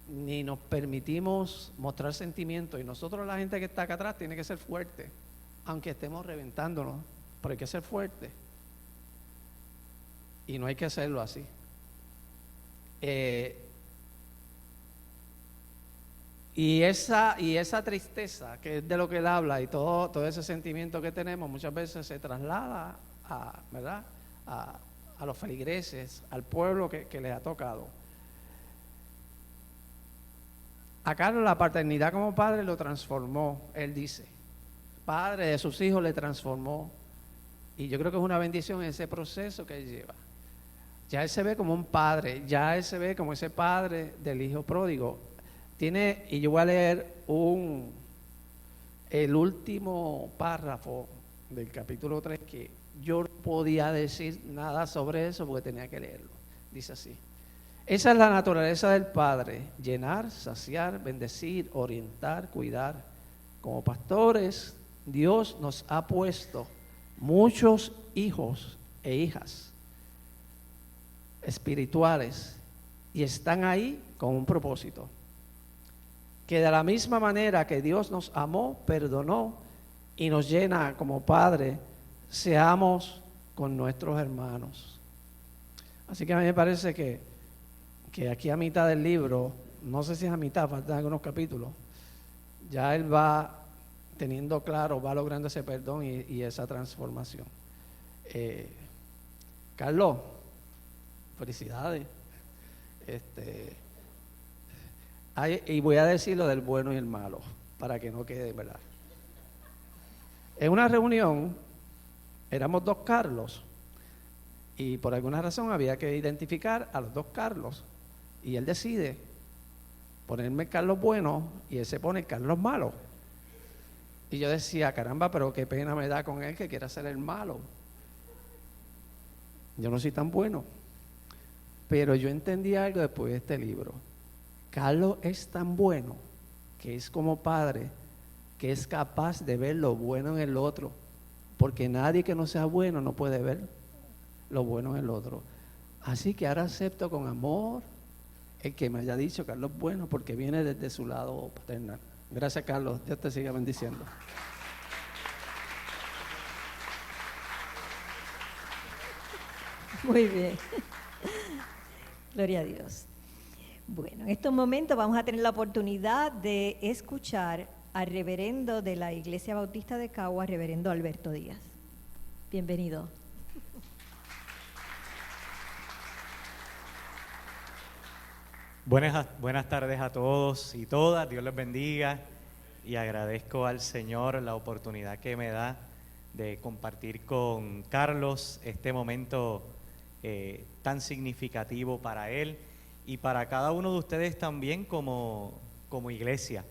[SPEAKER 6] ni nos permitimos mostrar sentimientos, y nosotros, la gente que está acá atrás, tiene que ser fuerte, aunque estemos reventándonos, pero hay que ser fuerte, y no hay que hacerlo así. Y esa tristeza, que es de lo que él habla, y todo ese sentimiento que tenemos, muchas veces se traslada ¿verdad? A los feligreses, al pueblo que les ha tocado. A Carlos la paternidad como padre lo transformó, él dice. Padre de sus hijos le transformó. Y yo creo que es una bendición ese proceso que él lleva. Ya él se ve como un padre, ya él se ve como ese padre del hijo pródigo. Y yo voy a leer el último párrafo del capítulo 3, que yo no podía decir nada sobre eso porque tenía que leerlo. Dice así: esa es la naturaleza del Padre, llenar, saciar, bendecir, orientar, cuidar. Como pastores, Dios nos ha puesto muchos hijos e hijas espirituales y están ahí con un propósito. Que de la misma manera que Dios nos amó, perdonó y nos llena como Padre, seamos con nuestros hermanos. Así que a mí me parece que aquí a mitad del libro, no sé si es a mitad, faltan algunos capítulos, ya él va teniendo claro, va logrando ese perdón y esa transformación. Carlos, felicidades. Y voy a decir lo del bueno y el malo, para que no quede, ¿verdad? En una reunión, éramos 2 Carlos, y por alguna razón había que identificar a los 2 Carlos, y él decide ponerme Carlos bueno, y él se pone Carlos malo. Y yo decía, caramba, pero qué pena me da con él que quiera ser el malo. Yo no soy tan bueno. Pero yo entendí algo después de este libro. Carlos es tan bueno que es como padre, que es capaz de ver lo bueno en el otro, porque nadie que no sea bueno no puede ver lo bueno en el otro. Así que ahora acepto con amor el que me haya dicho Carlos bueno, porque viene desde su lado paternal. Gracias, Carlos. Dios te siga bendiciendo.
[SPEAKER 2] Muy bien. Gloria a Dios. Bueno, en estos momentos vamos a tener la oportunidad de escuchar al reverendo de la Iglesia Bautista de Caguas, reverendo Alberto Díaz. Bienvenido.
[SPEAKER 7] Buenas tardes a todos y todas, Dios les bendiga y agradezco al Señor la oportunidad que me da de compartir con Carlos este momento tan significativo para él y para cada uno de ustedes también como iglesia.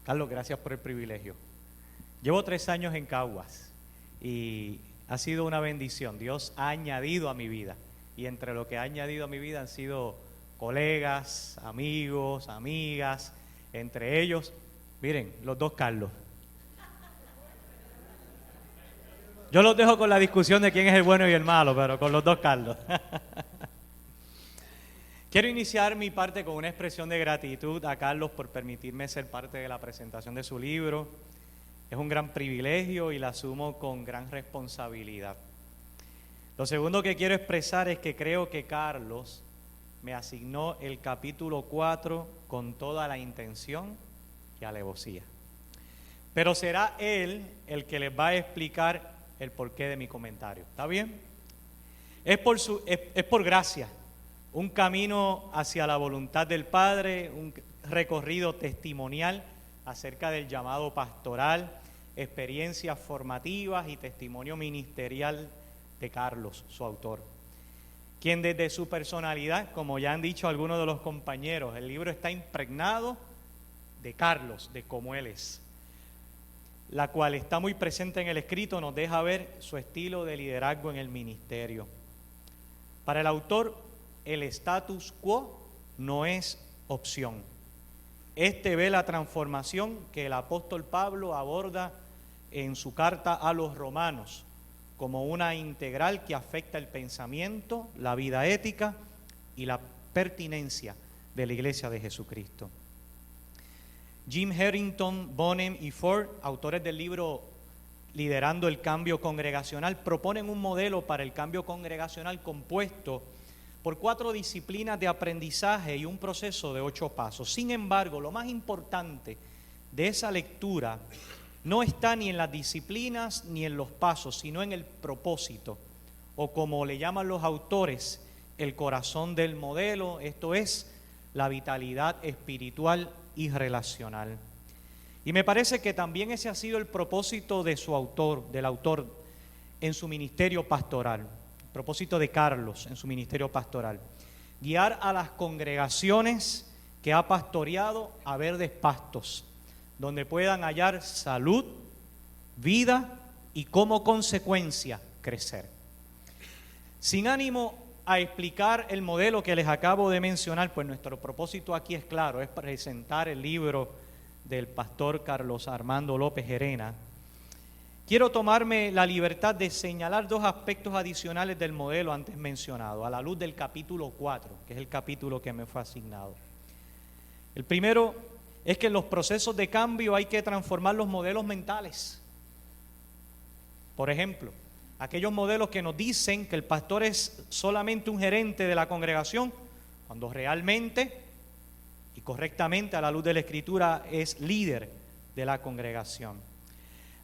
[SPEAKER 7] Carlos, gracias por el privilegio. Llevo 3 años en Caguas y ha sido una bendición. Dios ha añadido a mi vida. Y entre lo que ha añadido a mi vida han sido colegas, amigos, amigas, entre ellos, miren, los 2 Carlos. Yo los dejo con la discusión de quién es el bueno y el malo, pero con los 2 Carlos. Quiero iniciar mi parte con una expresión de gratitud a Carlos por permitirme ser parte de la presentación de su libro. Es un gran privilegio y la asumo con gran responsabilidad. Lo segundo que quiero expresar es que creo que Carlos me asignó el capítulo 4 con toda la intención y alevosía. Pero será él el que les va a explicar el porqué de mi comentario. ¿Está bien? Es por gracia, un camino hacia la voluntad del Padre, un recorrido testimonial acerca del llamado pastoral, experiencias formativas y testimonio ministerial de Carlos, su autor, quien desde su personalidad, como ya han dicho algunos de los compañeros, el libro está impregnado de Carlos, de cómo él es, la cual está muy presente en el escrito, nos deja ver su estilo de liderazgo en el ministerio. Para el autor, el status quo no es opción. Este ve la transformación que el apóstol Pablo aborda en su carta a los romanos, como una integral que afecta el pensamiento, la vida ética y la pertinencia de la Iglesia de Jesucristo. Jim Harrington, Bonham y Ford, autores del libro Liderando el Cambio Congregacional, proponen un modelo para el cambio congregacional compuesto por 4 disciplinas de aprendizaje y un proceso de 8 pasos. Sin embargo, lo más importante de esa lectura no está ni en las disciplinas ni en los pasos, sino en el propósito, o como le llaman los autores, el corazón del modelo, esto es, la vitalidad espiritual y relacional. Y me parece que también ese ha sido el propósito de su autor, del autor en su ministerio pastoral, el propósito de Carlos en su ministerio pastoral, guiar a las congregaciones que ha pastoreado a verdes pastos, donde puedan hallar salud, vida y como consecuencia crecer. Sin ánimo a explicar el modelo que les acabo de mencionar, pues nuestro propósito aquí es claro, es presentar el libro del pastor Carlos Armando López Gerena. Quiero tomarme la libertad de señalar 2 aspectos adicionales del modelo antes mencionado, a la luz del capítulo 4, que es el capítulo que me fue asignado. El primero es que en los procesos de cambio hay que transformar los modelos mentales. Por ejemplo, aquellos modelos que nos dicen que el pastor es solamente un gerente de la congregación, cuando realmente y correctamente a la luz de la Escritura es líder de la congregación.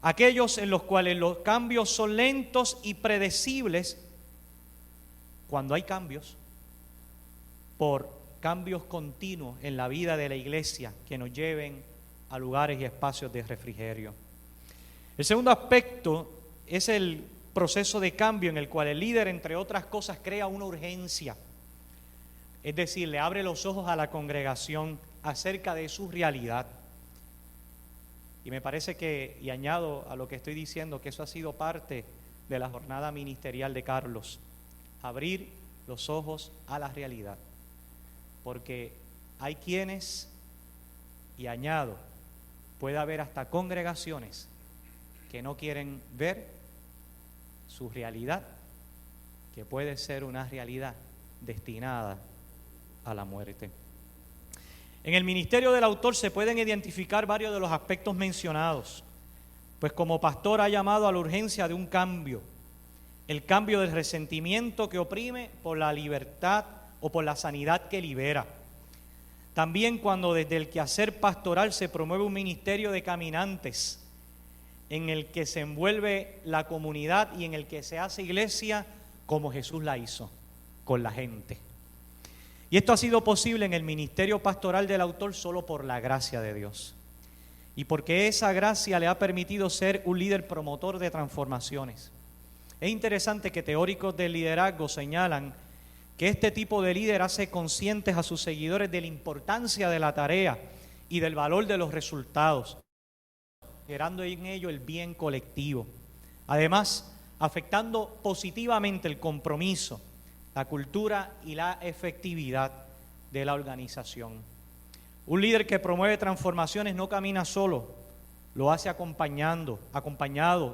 [SPEAKER 7] Aquellos en los cuales los cambios son lentos y predecibles, cuando hay cambios, por cambios continuos en la vida de la iglesia que nos lleven a lugares y espacios de refrigerio. El segundo aspecto es el proceso de cambio en el cual el líder, entre otras cosas, crea una urgencia. Es decir, le abre los ojos a la congregación acerca de su realidad. Y me parece que, y añado a lo que estoy diciendo, que eso ha sido parte de la jornada ministerial de Carlos, abrir los ojos a la realidad. Porque hay quienes, y añado, puede haber hasta congregaciones que no quieren ver su realidad, que puede ser una realidad destinada a la muerte. En el ministerio del autor se pueden identificar varios de los aspectos mencionados, pues como pastor ha llamado a la urgencia de un cambio, el cambio del resentimiento que oprime por la libertad o por la sanidad que libera. También cuando desde el quehacer pastoral se promueve un ministerio de caminantes, en el que se envuelve la comunidad y en el que se hace iglesia como Jesús la hizo, con la gente. Y esto ha sido posible en el ministerio pastoral del autor solo por la gracia de Dios. Y porque esa gracia le ha permitido ser un líder promotor de transformaciones. Es interesante que teóricos del liderazgo señalan que este tipo de líder hace conscientes a sus seguidores de la importancia de la tarea y del valor de los resultados, generando en ello el bien colectivo. Además, afectando positivamente el compromiso, la cultura y la efectividad de la organización. Un líder que promueve transformaciones no camina solo, lo hace acompañado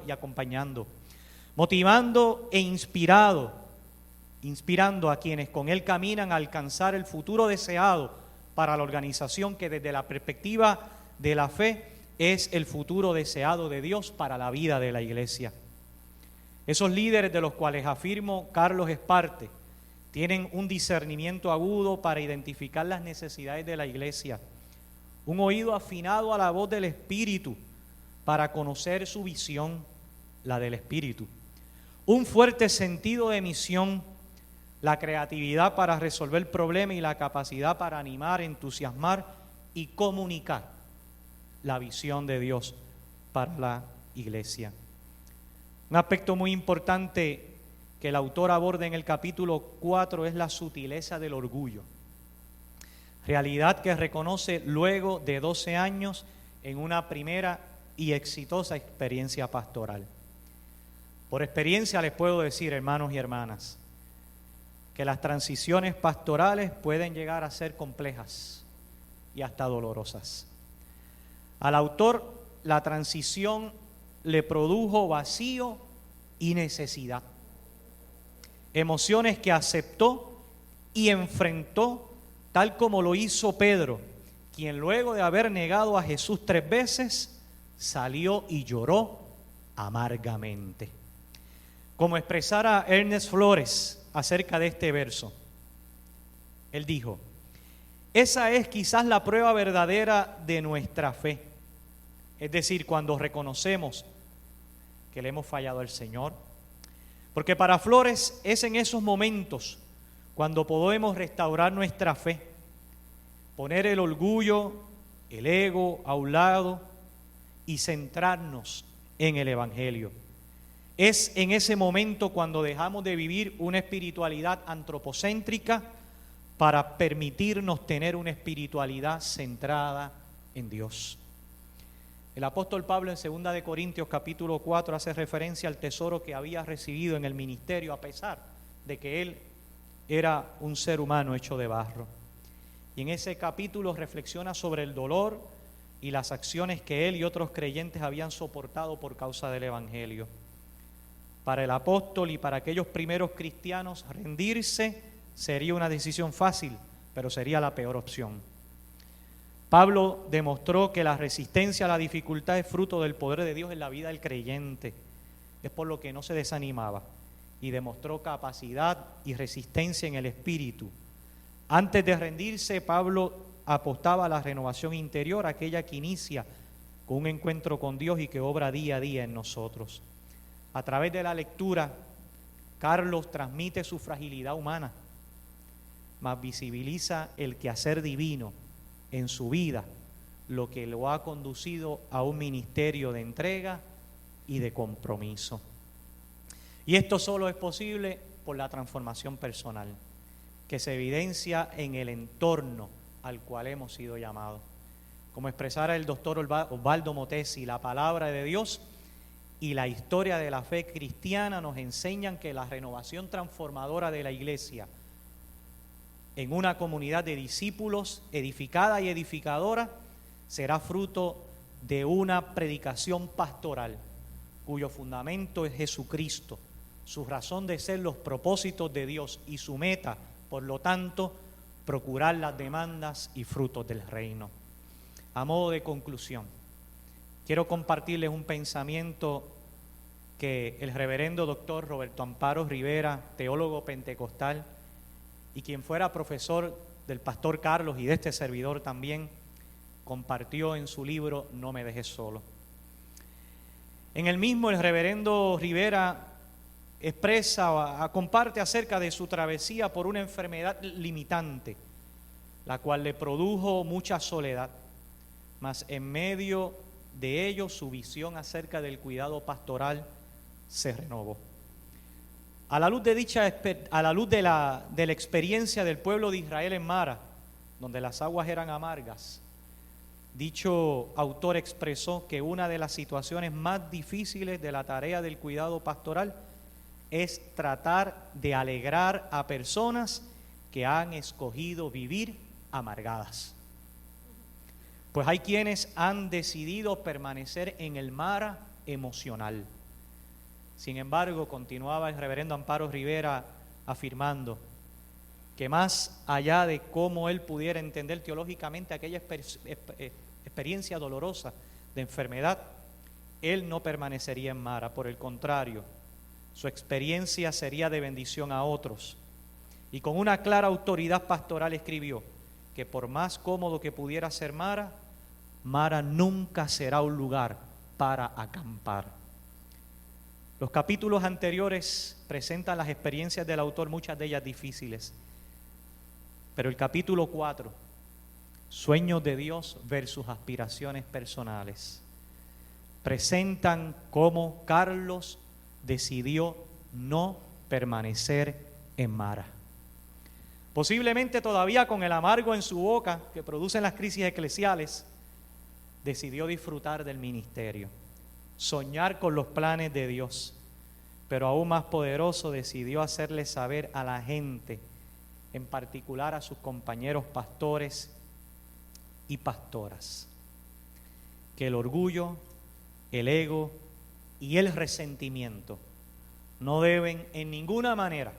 [SPEAKER 7] y acompañando, motivando e inspirando a quienes con él caminan a alcanzar el futuro deseado para la organización, que desde la perspectiva de la fe es el futuro deseado de Dios para la vida de la iglesia. Esos líderes de los cuales afirmo Carlos es parte, tienen un discernimiento agudo para identificar las necesidades de la iglesia, un oído afinado a la voz del Espíritu para conocer su visión, la del Espíritu, un fuerte sentido de misión, la creatividad para resolver problemas y la capacidad para animar, entusiasmar y comunicar la visión de Dios para la iglesia. Un aspecto muy importante que el autor aborda en el capítulo 4 es la sutileza del orgullo, realidad que reconoce luego de 12 años en una primera y exitosa experiencia pastoral. Por experiencia les puedo decir, hermanos y hermanas, que las transiciones pastorales pueden llegar a ser complejas y hasta dolorosas. Al autor, la transición le produjo vacío y necesidad, emociones que aceptó y enfrentó, tal como lo hizo Pedro, quien luego de haber negado a Jesús 3 veces, salió y lloró amargamente. Como expresara Ernest Flores acerca de este verso, él dijo: esa es quizás la prueba verdadera de nuestra fe. Es decir, cuando reconocemos que le hemos fallado al Señor. Porque para Flores es en esos momentos cuando podemos restaurar nuestra fe, poner el orgullo, el ego a un lado y centrarnos en el Evangelio. Es en ese momento cuando dejamos de vivir una espiritualidad antropocéntrica para permitirnos tener una espiritualidad centrada en Dios. El apóstol Pablo en 2 de Corintios capítulo 4 hace referencia al tesoro que había recibido en el ministerio, a pesar de que él era un ser humano hecho de barro. Y en ese capítulo reflexiona sobre el dolor y las acciones que él y otros creyentes habían soportado por causa del Evangelio. Para el apóstol y para aquellos primeros cristianos, rendirse sería una decisión fácil, pero sería la peor opción. Pablo demostró que la resistencia a la dificultad es fruto del poder de Dios en la vida del creyente. Es por lo que no se desanimaba y demostró capacidad y resistencia en el espíritu. Antes de rendirse, Pablo apostaba a la renovación interior, aquella que inicia con un encuentro con Dios y que obra día a día en nosotros. A través de la lectura, Carlos transmite su fragilidad humana, mas visibiliza el quehacer divino en su vida, lo que lo ha conducido a un ministerio de entrega y de compromiso. Y esto solo es posible por la transformación personal, que se evidencia en el entorno al cual hemos sido llamados. Como expresara el doctor Osvaldo Motesi, la palabra de Dios y la historia de la fe cristiana nos enseñan que la renovación transformadora de la iglesia en una comunidad de discípulos edificada y edificadora será fruto de una predicación pastoral cuyo fundamento es Jesucristo, su razón de ser los propósitos de Dios y su meta, por lo tanto, procurar las demandas y frutos del reino. A modo de conclusión, quiero compartirles un pensamiento que el reverendo doctor Roberto Amparo Rivera, teólogo pentecostal, y quien fuera profesor del pastor Carlos y de este servidor también, compartió en su libro No me dejes solo. En el mismo, el reverendo Rivera comparte acerca de su travesía por una enfermedad limitante, la cual le produjo mucha soledad, mas en medio de ello su visión acerca del cuidado pastoral se renovó. A la luz de la experiencia del pueblo de Israel en Mara, donde las aguas eran amargas, dicho autor expresó que una de las situaciones más difíciles de la tarea del cuidado pastoral es tratar de alegrar a personas que han escogido vivir amargadas. Pues hay quienes han decidido permanecer en el Mara emocional. Sin embargo, continuaba el reverendo Amparo Rivera afirmando que más allá de cómo él pudiera entender teológicamente aquella experiencia dolorosa de enfermedad, él no permanecería en Mara. Por el contrario, su experiencia sería de bendición a otros. Y con una clara autoridad pastoral escribió que por más cómodo que pudiera ser Mara, Mara nunca será un lugar para acampar. Los capítulos anteriores presentan las experiencias del autor, muchas de ellas difíciles. Pero el capítulo 4, Sueños de Dios versus aspiraciones personales, presentan cómo Carlos decidió no permanecer en Mara. Posiblemente todavía con el amargo en su boca que producen las crisis eclesiales, decidió disfrutar del ministerio, soñar con los planes de Dios, pero aún más poderoso, decidió hacerle saber a la gente, en particular a sus compañeros pastores y pastoras, que el orgullo, el ego y el resentimiento no deben en ninguna manera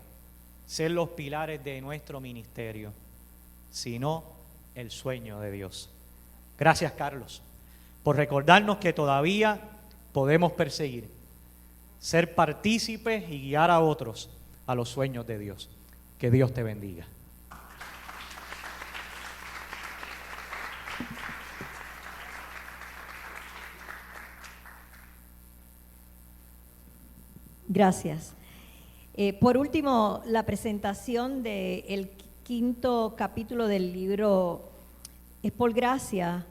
[SPEAKER 7] ser los pilares de nuestro ministerio, sino el sueño de Dios. Gracias, Carlos, por recordarnos que todavía podemos perseguir, ser partícipes y guiar a otros a los sueños de Dios. Que Dios te bendiga.
[SPEAKER 2] Gracias. Por último, la presentación del quinto capítulo del libro Es por Gracia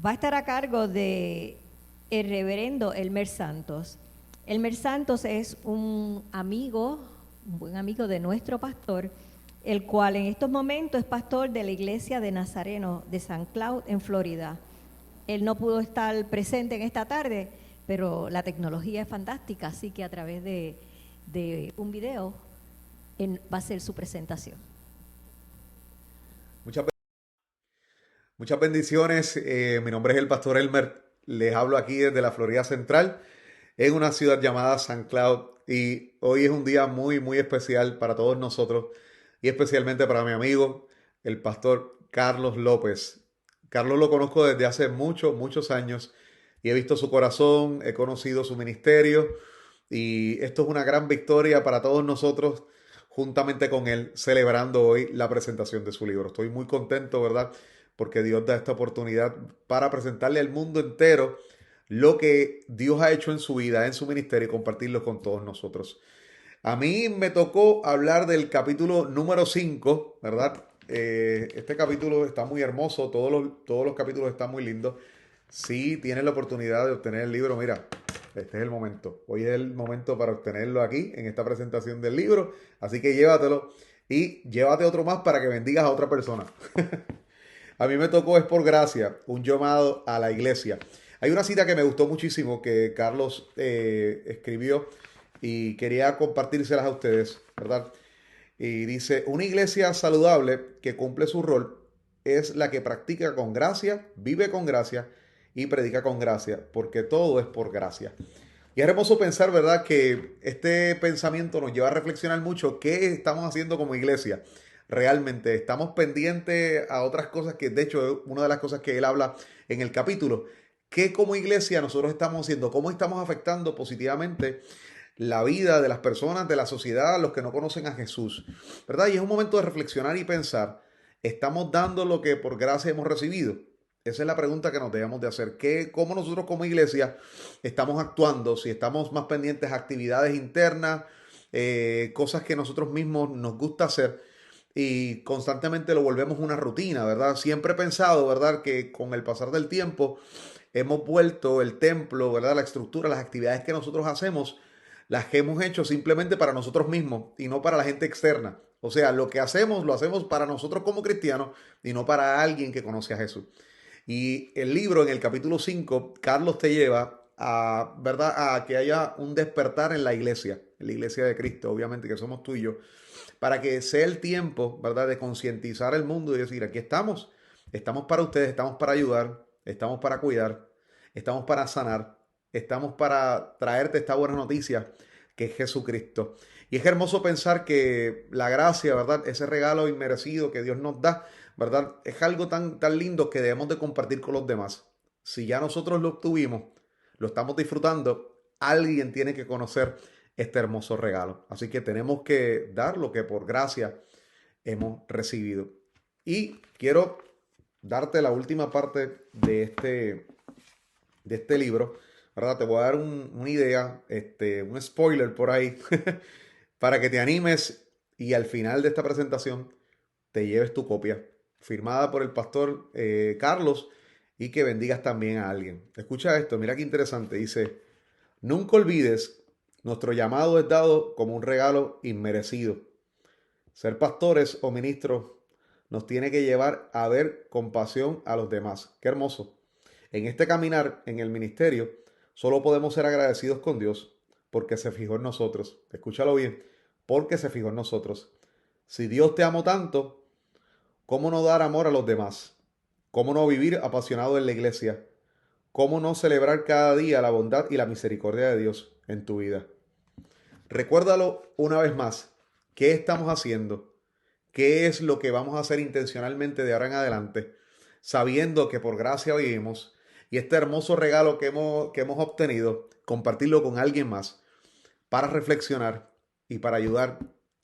[SPEAKER 2] va a estar a cargo de el reverendo Elmer Santos. Elmer Santos es un buen amigo de nuestro pastor, el cual en estos momentos es pastor de la iglesia de Nazareno de St. Cloud en Florida. Él no pudo estar presente en esta tarde, pero la tecnología es fantástica, así que a través de un video va a ser su presentación.
[SPEAKER 8] Muchas bendiciones. Mi nombre es el pastor Elmer. Les hablo aquí desde la Florida Central, en una ciudad llamada St. Cloud. Y hoy es un día muy, muy especial para todos nosotros y especialmente para mi amigo, el pastor Carlos López. Carlos lo conozco desde hace muchos años y he visto su corazón, he conocido su ministerio y esto es una gran victoria para todos nosotros juntamente con él, celebrando hoy la presentación de su libro. Estoy muy contento, ¿verdad? Porque Dios da esta oportunidad para presentarle al mundo entero lo que Dios ha hecho en su vida, en su ministerio y compartirlo con todos nosotros. A mí me tocó hablar del capítulo número 5, ¿verdad? Este capítulo está muy hermoso, todos los capítulos están muy lindos. Si tienes la oportunidad de obtener el libro, mira, este es el momento. Hoy es el momento para obtenerlo aquí, en esta presentación del libro. Así que llévatelo y llévate otro más para que bendigas a otra persona. A mí me tocó Es por gracia, un llamado a la iglesia. Hay una cita que me gustó muchísimo que Carlos escribió y quería compartírselas a ustedes, ¿verdad? Y dice, una iglesia saludable que cumple su rol es la que practica con gracia, vive con gracia y predica con gracia, porque todo es por gracia. Y es hermoso pensar, ¿verdad?, que este pensamiento nos lleva a reflexionar mucho qué estamos haciendo como iglesia. Realmente estamos pendientes a otras cosas que, de hecho, es una de las cosas que él habla en el capítulo. ¿Qué como iglesia nosotros estamos haciendo? ¿Cómo estamos afectando positivamente la vida de las personas, de la sociedad, los que no conocen a Jesús? ¿Verdad? Y es un momento de reflexionar y pensar, ¿estamos dando lo que por gracia hemos recibido? Esa es la pregunta que nos debemos de hacer. ¿Cómo nosotros como iglesia estamos actuando? Si estamos más pendientes a actividades internas, cosas que nosotros mismos nos gusta hacer y constantemente lo volvemos una rutina, ¿verdad? Siempre he pensado, ¿verdad?, que con el pasar del tiempo hemos vuelto el templo, ¿verdad?, la estructura, las actividades que nosotros hacemos, las que hemos hecho simplemente para nosotros mismos y no para la gente externa. O sea, lo que hacemos, lo hacemos para nosotros como cristianos y no para alguien que conoce a Jesús. Y el libro, en el capítulo 5, Carlos te lleva a, ¿verdad?, a que haya un despertar en la iglesia de Cristo, obviamente que somos tú y yo, para que sea el tiempo, ¿verdad?, de concientizar el mundo y decir, aquí estamos para ustedes, estamos para ayudar, estamos para cuidar, estamos para sanar, estamos para traerte esta buena noticia que es Jesucristo. Y es hermoso pensar que la gracia, ¿verdad?, ese regalo inmerecido que Dios nos da, ¿verdad?, es algo tan lindo que debemos de compartir con los demás. Si ya nosotros lo obtuvimos, lo estamos disfrutando, alguien tiene que conocer este hermoso regalo. Así que tenemos que dar lo que por gracia hemos recibido. Y quiero darte la última parte de este libro, ¿verdad? Te voy a dar una idea, un spoiler por ahí, para que te animes y al final de esta presentación te lleves tu copia, firmada por el pastor Carlos, y que bendigas también a alguien. Escucha esto, mira qué interesante. Dice, nunca olvides, nuestro llamado es dado como un regalo inmerecido. Ser pastores o ministros nos tiene que llevar a ver compasión a los demás. Qué hermoso. En este caminar, en el ministerio, solo podemos ser agradecidos con Dios porque se fijó en nosotros. Escúchalo bien, porque se fijó en nosotros. Si Dios te amó tanto, ¿cómo no dar amor a los demás? ¿Cómo no vivir apasionado en la iglesia? ¿Cómo no celebrar cada día la bondad y la misericordia de Dios en tu vida? Recuérdalo una vez más. ¿Qué estamos haciendo? ¿Qué es lo que vamos a hacer intencionalmente de ahora en adelante? Sabiendo que por gracia vivimos y este hermoso regalo que hemos obtenido, compartirlo con alguien más para reflexionar y para ayudar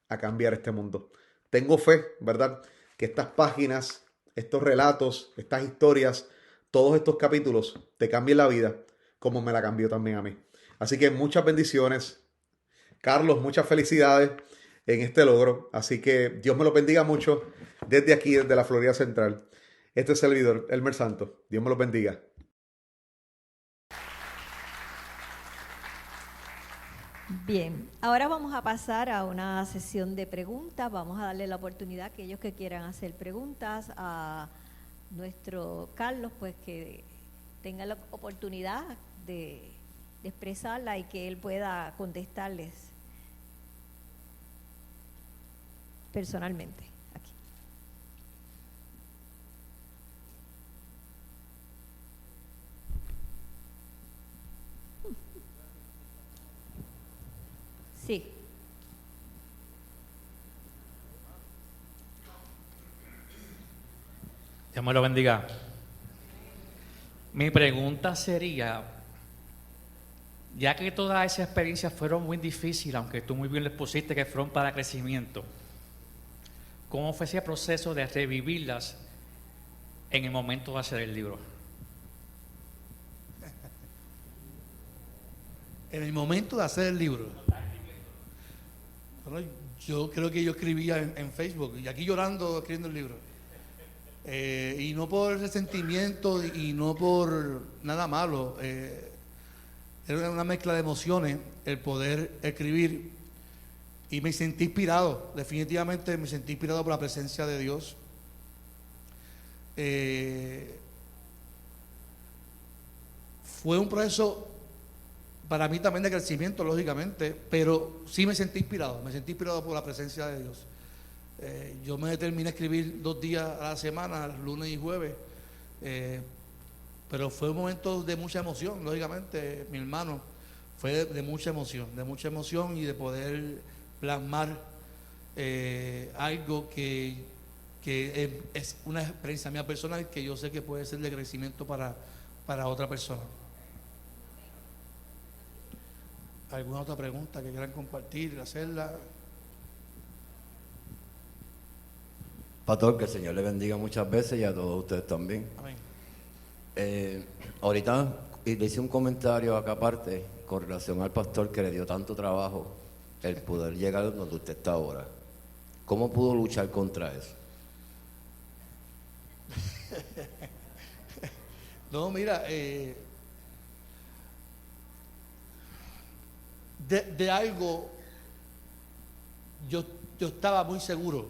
[SPEAKER 8] a cambiar este mundo. Tengo fe, ¿verdad?, que estas páginas, estos relatos, estas historias, todos estos capítulos te cambien la vida como me la cambió también a mí. Así que muchas bendiciones. Carlos, muchas felicidades en este logro. Así que Dios me lo bendiga mucho desde aquí, desde la Florida Central. Este servidor, Elmer Santos. Dios me lo bendiga.
[SPEAKER 2] Bien, ahora vamos a pasar a una sesión de preguntas. Vamos a darle la oportunidad a aquellos que quieran hacer preguntas a nuestro Carlos, pues que tenga la oportunidad de expresarla y que él pueda contestarles personalmente. Aquí. Sí.
[SPEAKER 9] Dios me lo bendiga. Mi pregunta sería, ya que todas esas experiencias fueron muy difíciles, aunque tú muy bien les pusiste que fueron para crecimiento, ¿cómo fue ese proceso de revivirlas en el momento de hacer el libro?
[SPEAKER 1] En el momento de hacer el libro. Bueno, yo creo que yo escribía en Facebook, y aquí llorando, escribiendo el libro. Y no por resentimiento y no por nada malo. Era una mezcla de emociones el poder escribir. Y me sentí inspirado, definitivamente me sentí inspirado por la presencia de Dios. Fue un proceso para mí también de crecimiento, lógicamente, pero sí me sentí inspirado por la presencia de Dios. Yo me determiné a escribir 2 días a la semana, lunes y jueves, pero fue un momento de mucha emoción, lógicamente, mi hermano, fue de mucha emoción y de poder plasmar algo que es una experiencia mía personal que yo sé que puede ser de crecimiento para otra persona. ¿Alguna otra pregunta que quieran compartir, hacerla?
[SPEAKER 10] Pastor, que el Señor le bendiga muchas veces y a todos ustedes también.
[SPEAKER 1] Amén.
[SPEAKER 10] Ahorita le hice un comentario acá aparte con relación al pastor que le dio tanto trabajo el poder llegar donde usted está ahora. ¿Cómo pudo luchar contra eso?
[SPEAKER 1] No, mira, de algo yo estaba muy seguro,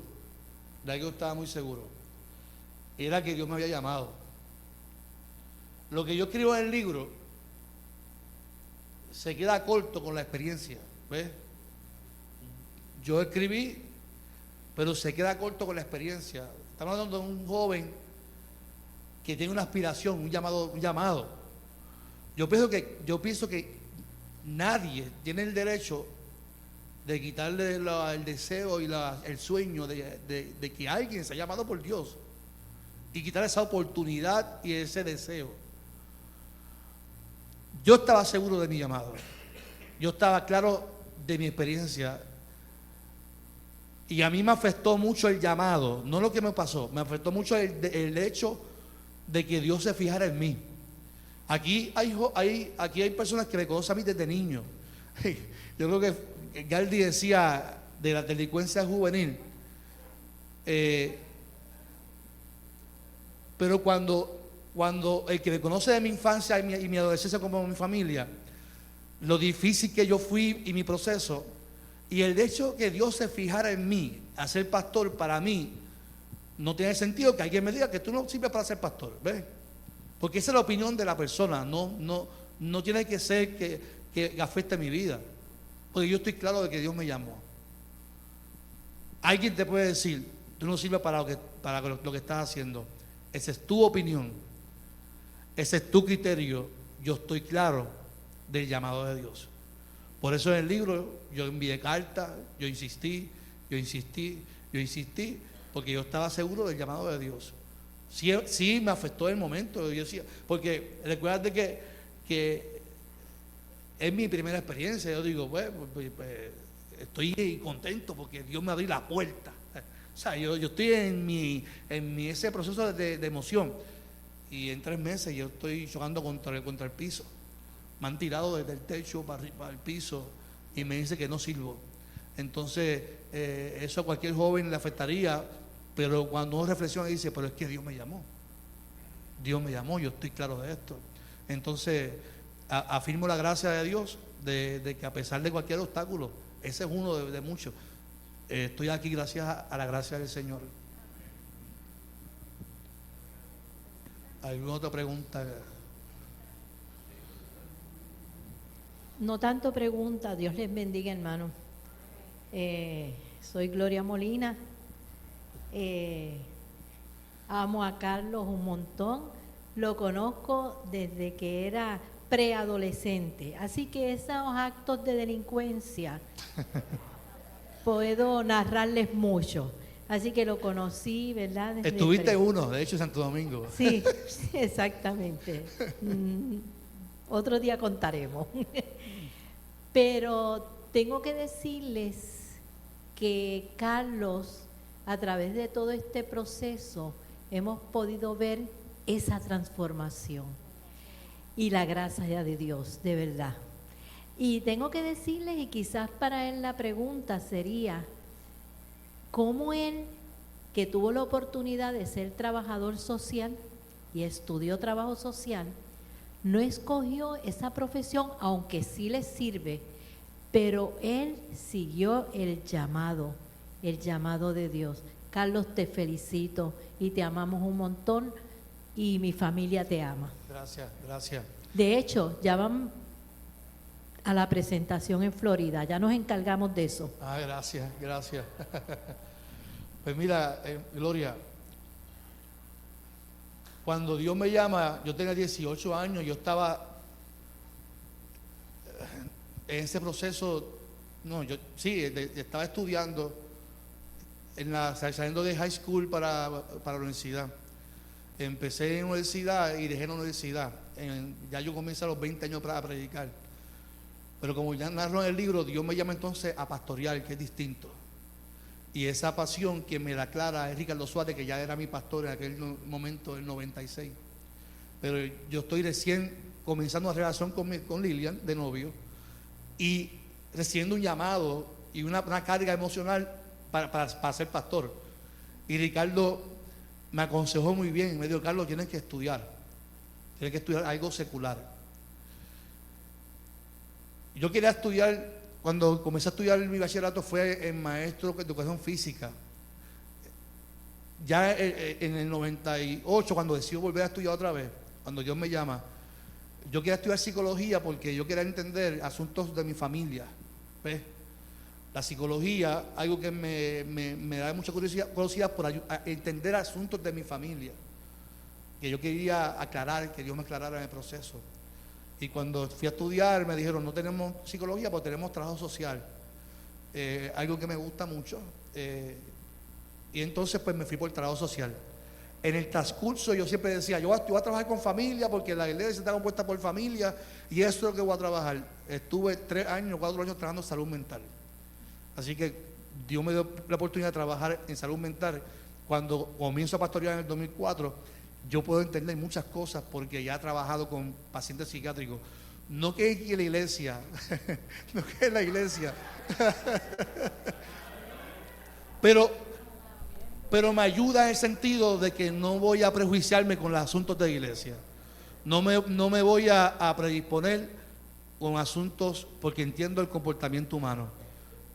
[SPEAKER 1] era que Dios me había llamado. Lo que yo escribo en el libro se queda corto con la experiencia, ¿ves? Yo escribí, pero se queda corto con la experiencia. Estamos hablando de un joven que tiene una aspiración, un llamado. Yo pienso que nadie tiene el derecho de quitarle el deseo y el sueño de que alguien se ha llamado por Dios y quitar esa oportunidad y ese deseo. Yo estaba seguro de mi llamado, yo estaba claro de mi experiencia y a mí me afectó mucho el llamado, no lo que me pasó, me afectó mucho el hecho de que Dios se fijara en mí. Aquí hay personas que me conocen a mí desde niño. Yo creo que Galdi decía de la delincuencia juvenil, pero cuando el que me conoce de mi infancia y mi adolescencia como mi familia, lo difícil que yo fui y mi proceso, y el hecho que Dios se fijara en mí a ser pastor, para mí no tiene sentido que alguien me diga que tú no sirves para ser pastor, ¿ves? Porque esa es la opinión de la persona, no tiene que ser que afecte mi vida, porque yo estoy claro de que Dios me llamó. Alguien te puede decir, tú no sirves para lo que estás haciendo. Esa es tu opinión, ese es tu criterio. Yo estoy claro del llamado de Dios. Por eso en el libro yo envié cartas, yo insistí, porque yo estaba seguro del llamado de Dios. Sí me afectó el momento, yo decía, porque recuerda que es mi primera experiencia. Yo digo, pues, estoy contento porque Dios me abrió la puerta. O sea, yo estoy en ese proceso de emoción, y en 3 meses yo estoy chocando contra el piso. Me han tirado desde el techo para el piso y me dice que no sirvo. Entonces, eso a cualquier joven le afectaría, pero cuando uno reflexiona y dice, pero es que Dios me llamó, yo estoy claro de esto. Entonces, afirmo la gracia de Dios de que a pesar de cualquier obstáculo, ese es uno de muchos, estoy aquí gracias a la gracia del Señor. ¿Alguna otra pregunta?
[SPEAKER 2] No tanto pregunta, Dios les bendiga, hermano. Soy Gloria Molina. Amo a Carlos un montón. Lo conozco desde que era preadolescente. Así que esos actos de delincuencia puedo narrarles mucho. Así que lo conocí, ¿verdad?
[SPEAKER 1] Estuviste uno, de hecho, en Santo Domingo.
[SPEAKER 2] Sí, exactamente. Otro día contaremos. Pero tengo que decirles que Carlos, a través de todo este proceso, hemos podido ver esa transformación y la gracia de Dios, de verdad.
[SPEAKER 11] Y tengo que decirles, y quizás para él la pregunta sería, ¿cómo él, que tuvo la oportunidad de ser trabajador social y estudió trabajo social, no escogió esa profesión, aunque sí le sirve, pero él siguió el llamado de Dios? Carlos, te felicito y te amamos un montón y mi familia te ama.
[SPEAKER 1] Gracias, gracias.
[SPEAKER 11] De hecho, ya van a la presentación en Florida, ya nos encargamos de eso.
[SPEAKER 1] Gracias, gracias. Pues mira, Gloria, cuando Dios me llama, yo tenía 18 años, yo estaba en ese proceso, estaba estudiando, saliendo de high school para la universidad. Empecé en la universidad y dejé la universidad. Ya yo comencé a los 20 años para predicar. Pero como ya narro en el libro, Dios me llama entonces a pastorear, que es distinto. Y esa pasión que me la aclara es Ricardo Suárez, que ya era mi pastor en aquel momento, del 96. Pero yo estoy recién comenzando una relación con Lilian, de novio, y recibiendo un llamado y una carga emocional para ser pastor. Y Ricardo me aconsejó muy bien, me dijo: Carlos, tienes que estudiar algo secular. Yo quería estudiar. Cuando comencé a estudiar mi bachillerato fue en maestro de educación física. Ya en el 98, cuando decido volver a estudiar otra vez, cuando Dios me llama, yo quería estudiar psicología porque yo quería entender asuntos de mi familia. ¿Ves? La psicología, algo que me da mucha curiosidad por entender asuntos de mi familia, que yo quería aclarar, que Dios me aclarara en el proceso. Y cuando fui a estudiar me dijeron: no tenemos psicología, pero tenemos trabajo social, algo que me gusta mucho. Y entonces pues me fui por el trabajo social. En el transcurso yo siempre decía: yo voy a trabajar con familia porque la iglesia está compuesta por familia y eso es lo que voy a trabajar. Estuve 4 años trabajando en salud mental. Así que Dios me dio la oportunidad de trabajar en salud mental. Cuando comienzo a pastorear en el 2004, yo puedo entender muchas cosas porque ya he trabajado con pacientes psiquiátricos. No que en la iglesia, no que en la iglesia, pero me ayuda en el sentido de que no voy a prejuiciarme con los asuntos de la iglesia. No me voy a predisponer con asuntos porque entiendo el comportamiento humano.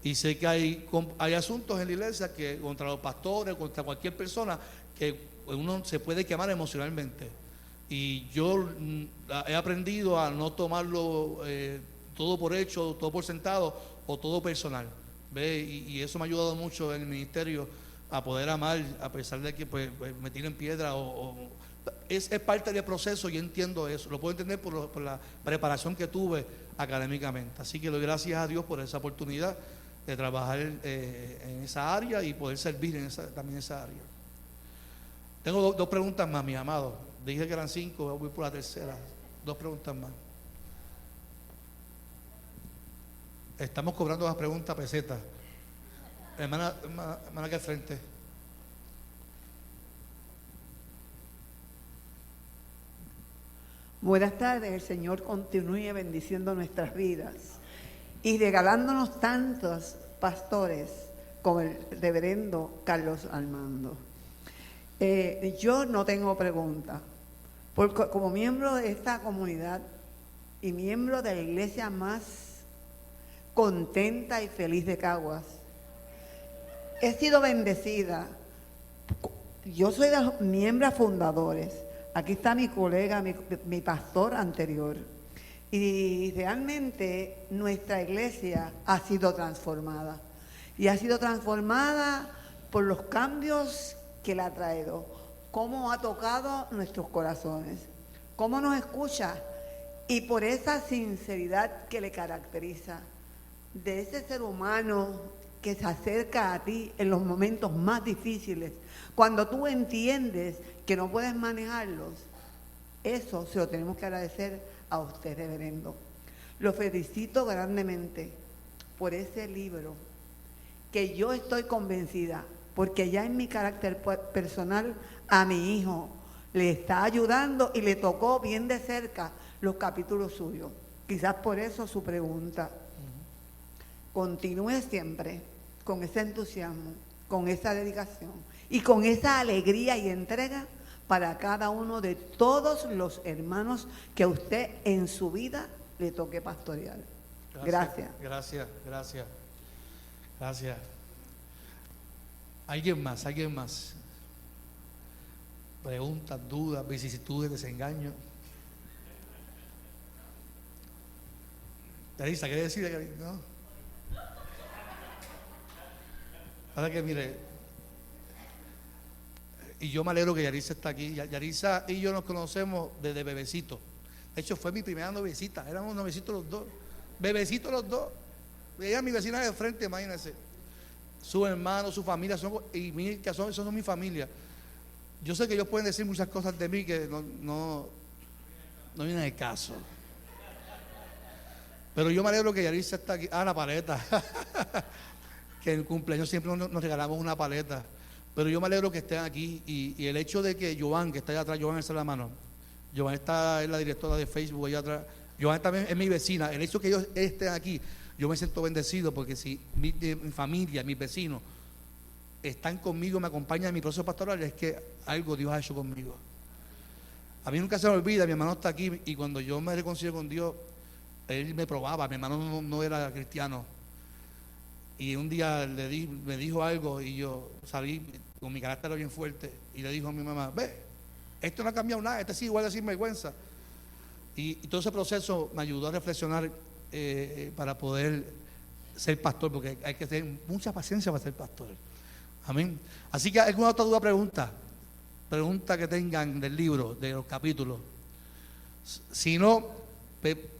[SPEAKER 1] Y sé que hay asuntos en la iglesia que contra los pastores, contra cualquier persona, que uno se puede quemar emocionalmente. Y yo he aprendido a no tomarlo todo por hecho, todo por sentado o todo personal. ¿Ve? Y eso me ha ayudado mucho en el ministerio a poder amar, a pesar de que pues, me tiren piedra. Es parte del proceso, y entiendo eso. Lo puedo entender por la preparación que tuve académicamente. Así que doy gracias a Dios por esa oportunidad de trabajar en esa área y poder servir también en esa área. Tengo 2 preguntas más, mis amados. Dije que eran 5, voy por la tercera. 2 preguntas más. Estamos cobrando las preguntas pesetas. Hermana que al frente.
[SPEAKER 12] Buenas tardes. El Señor continúe bendiciendo nuestras vidas y regalándonos tantos pastores como el reverendo Carlos Armando. Yo no tengo pregunta, porque como miembro de esta comunidad y miembro de la iglesia más contenta y feliz de Caguas, he sido bendecida. Yo soy de los miembros fundadores. Aquí está mi colega, mi pastor anterior. Y realmente nuestra iglesia ha sido transformada. Y ha sido transformada por los cambios que le ha traído, cómo ha tocado nuestros corazones, cómo nos escucha, y por esa sinceridad que le caracteriza, de ese ser humano que se acerca a ti en los momentos más difíciles, cuando tú entiendes que no puedes manejarlos. Eso se lo tenemos que agradecer a usted, reverendo. Lo felicito grandemente por ese libro, que yo estoy convencida, porque ya en mi carácter personal a mi hijo le está ayudando y le tocó bien de cerca los capítulos suyos. Quizás por eso su pregunta. Continúe siempre con ese entusiasmo, con esa dedicación y con esa alegría y entrega para cada uno de todos los hermanos que a usted en su vida le toque pastorear. Gracias.
[SPEAKER 1] Gracias, gracias. Gracias. ¿Alguien más? ¿Alguien más? Preguntas, dudas, vicisitudes, desengaños. Yarisa, ¿qué decir? ¿No? Ahora que mire, y yo me alegro que Yarisa está aquí. Yarisa y yo nos conocemos desde bebecito. De hecho, fue mi primera noviecita. Éramos novecitos los dos. Bebecitos los dos. Ella es mi vecina de frente, imagínense. Sus hermanos, su familia, son mi familia. Yo sé que ellos pueden decir muchas cosas de mí que no vienen al caso. Pero yo me alegro que Yarisa está aquí. La paleta. Que en el cumpleaños siempre nos regalamos una paleta. Pero yo me alegro que estén aquí. Y el hecho de que Joan, que está allá atrás, Joan, alza la mano. Joan está en la directora de Facebook allá atrás. Joan también es mi vecina. El hecho de que ellos estén aquí, yo me siento bendecido porque si mi familia, mis vecinos están conmigo, me acompañan en mi proceso pastoral, es que algo Dios ha hecho conmigo. A mí nunca se me olvida, mi hermano está aquí y cuando yo me reconcilié con Dios, él me probaba, mi hermano no era cristiano. Y un día me dijo algo y yo salí con mi carácter bien fuerte y le dijo a mi mamá, ve, esto no ha cambiado nada, este sí igual de sinvergüenza. Y todo ese proceso me ayudó a reflexionar para poder ser pastor, porque hay que tener mucha paciencia para ser pastor. Amén. Así que alguna otra duda, pregunta que tengan del libro, de los capítulos. Si no,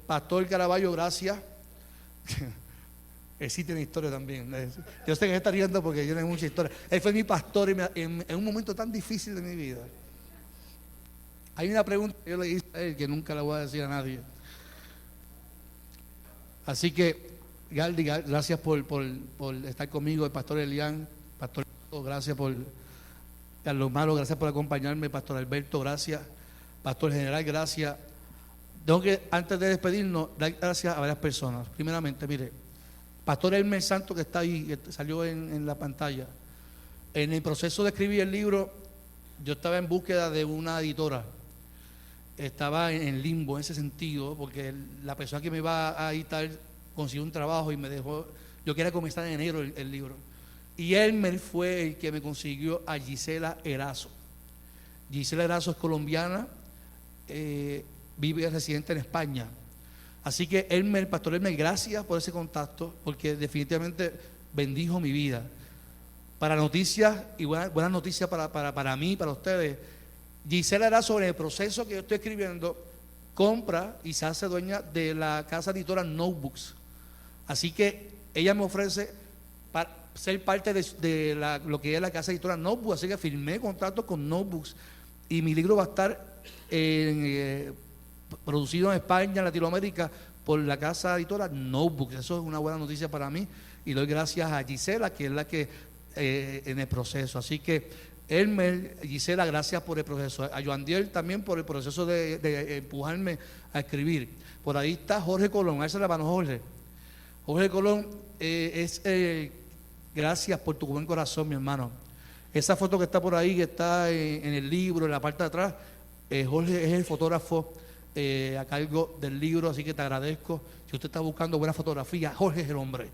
[SPEAKER 1] Pastor Caraballo, gracias. Él sí tiene historia también. Yo sé que él está riendo porque tiene mucha historia. Él fue mi pastor en un momento tan difícil de mi vida. Hay una pregunta que yo le hice a él que nunca la voy a decir a nadie. Así que, Galdi, gracias por estar conmigo, el pastor Elian, pastor, gracias por Carlos Malo, gracias por acompañarme, pastor Alberto, gracias, pastor General, gracias. Tengo que, antes de despedirnos, dar gracias a varias personas. Primeramente, mire, pastor Elmer Santo, que está ahí, que salió en la pantalla. En el proceso de escribir el libro, yo estaba en búsqueda de una editora. Estaba en limbo en ese sentido, porque la persona que me iba a editar consiguió un trabajo y me dejó. Yo quería comenzar en enero el libro. Y Elmer fue el que me consiguió a Gisela Erazo. Gisela Erazo es colombiana, vive residente en España. Así que Elmer, pastor Elmer, gracias por ese contacto, porque definitivamente bendijo mi vida. Para noticias y buenas noticias para mí, para ustedes, Gisela era sobre el proceso que yo estoy escribiendo, compra y se hace dueña de la casa editora Notebooks. Así que ella me ofrece para ser parte de lo que es la casa editora Notebooks. Así que firmé contrato con Notebooks y mi libro va a estar producido en España, en Latinoamérica, por la casa editora Notebooks. Eso es una buena noticia para mí y doy gracias a Gisela, que es la que en el proceso. Así que Elmer, Gisela, gracias por el proceso. A Joandiel también por el proceso de empujarme a escribir. Por ahí está Jorge Colón, a esa la mano, Jorge. Jorge Colón, gracias por tu buen corazón, mi hermano. Esa foto que está por ahí, que está en el libro, en la parte de atrás, Jorge es el fotógrafo a cargo del libro, así que te agradezco. Si usted está buscando buena fotografía, Jorge es el hombre.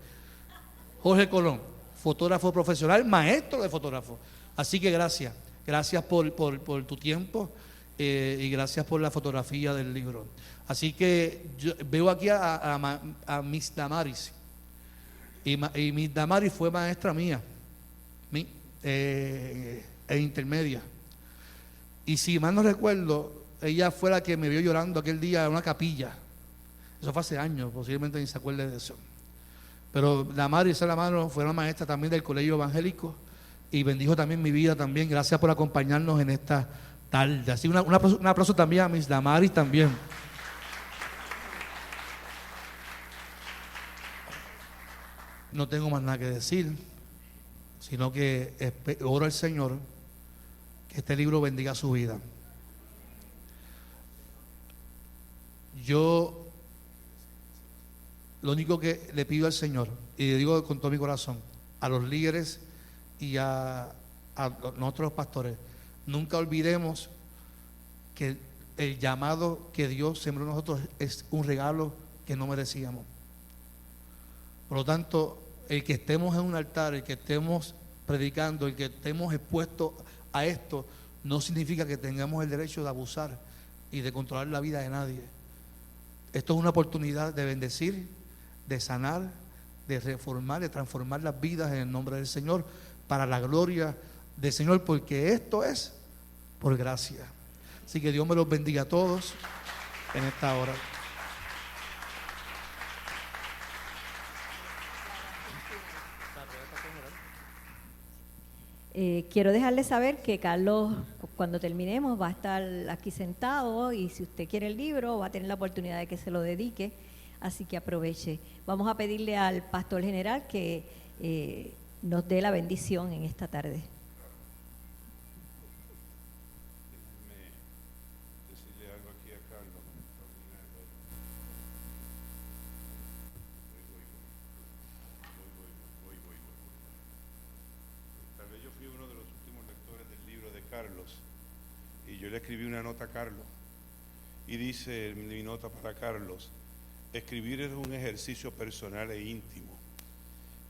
[SPEAKER 1] Jorge Colón, fotógrafo profesional, maestro de fotógrafo. Así que gracias por tu tiempo y gracias por la fotografía del libro. Así que yo veo aquí a Miss Damaris y Miss Damaris fue maestra mía en intermedia. Y si mal no recuerdo, ella fue la que me vio llorando aquel día en una capilla. Eso fue hace años, posiblemente ni se acuerde de eso. Pero Damaris Salamano fue una maestra también del colegio evangélico y bendijo también mi vida también. Gracias por acompañarnos en esta tarde. Así un aplauso también a Miss Damaris también. No tengo más nada que decir, sino que oro al Señor que este libro bendiga su vida. lo único que le pido al Señor, y le digo con todo mi corazón, a los líderes y a nosotros pastores, nunca olvidemos que el llamado que Dios sembró en nosotros es un regalo que no merecíamos. Por lo tanto, el que estemos en un altar, el que estemos predicando, el que estemos expuestos a esto, no significa que tengamos el derecho de abusar y de controlar la vida de nadie. Esto es una oportunidad de bendecir, de sanar, de reformar, de transformar las vidas en el nombre del Señor, para la gloria del Señor, porque esto es por gracia. Así que Dios me los bendiga a todos en esta hora.
[SPEAKER 2] Quiero dejarles saber que Carlos, cuando terminemos, va a estar aquí sentado y si usted quiere el libro, va a tener la oportunidad de que se lo dedique, así que aproveche. Vamos a pedirle al pastor general que nos dé la bendición en esta tarde.
[SPEAKER 5] Decirle algo aquí a Carlos. Tal vez yo fui uno de los últimos lectores del libro de Carlos y yo le escribí una nota a Carlos y dice mi nota para Carlos: escribir es un ejercicio personal e íntimo,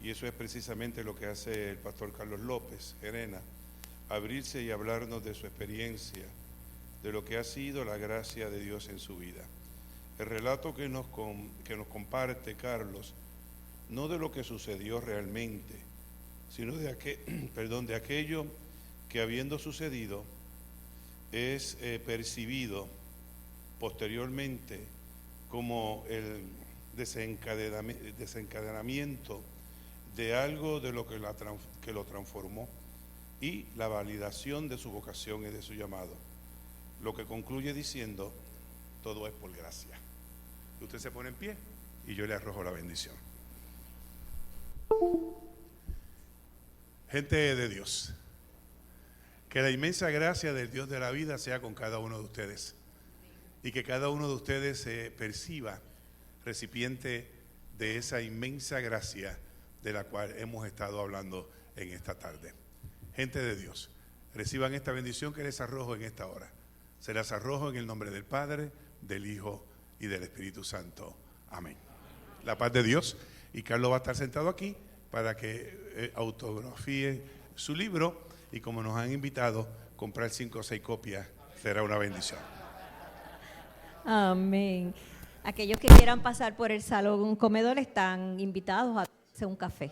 [SPEAKER 5] y eso es precisamente lo que hace el pastor Carlos López Gerena, abrirse y hablarnos de su experiencia, de lo que ha sido la gracia de Dios en su vida. El relato que nos comparte Carlos, no de lo que sucedió realmente, sino de aquello que, habiendo sucedido, es percibido posteriormente como el desencadenamiento de algo de lo que lo transformó, y la validación de su vocación y de su llamado. Lo que concluye diciendo: todo es por gracia. Usted se pone en pie y yo le arrojo la bendición. Gente de Dios, que la inmensa gracia del Dios de la vida sea con cada uno de ustedes, y que cada uno de ustedes se perciba recipiente de esa inmensa gracia de la cual hemos estado hablando en esta tarde. Gente de Dios, reciban esta bendición que les arrojo en esta hora. Se las arrojo en el nombre del Padre, del Hijo y del Espíritu Santo. Amén. La paz de Dios. Y Carlos va a estar sentado aquí para que autografíe su libro, y como nos han invitado, comprar 5 o 6 copias será una bendición.
[SPEAKER 2] Amén. Aquellos que quieran pasar por el salón comedor están invitados a hacer un café.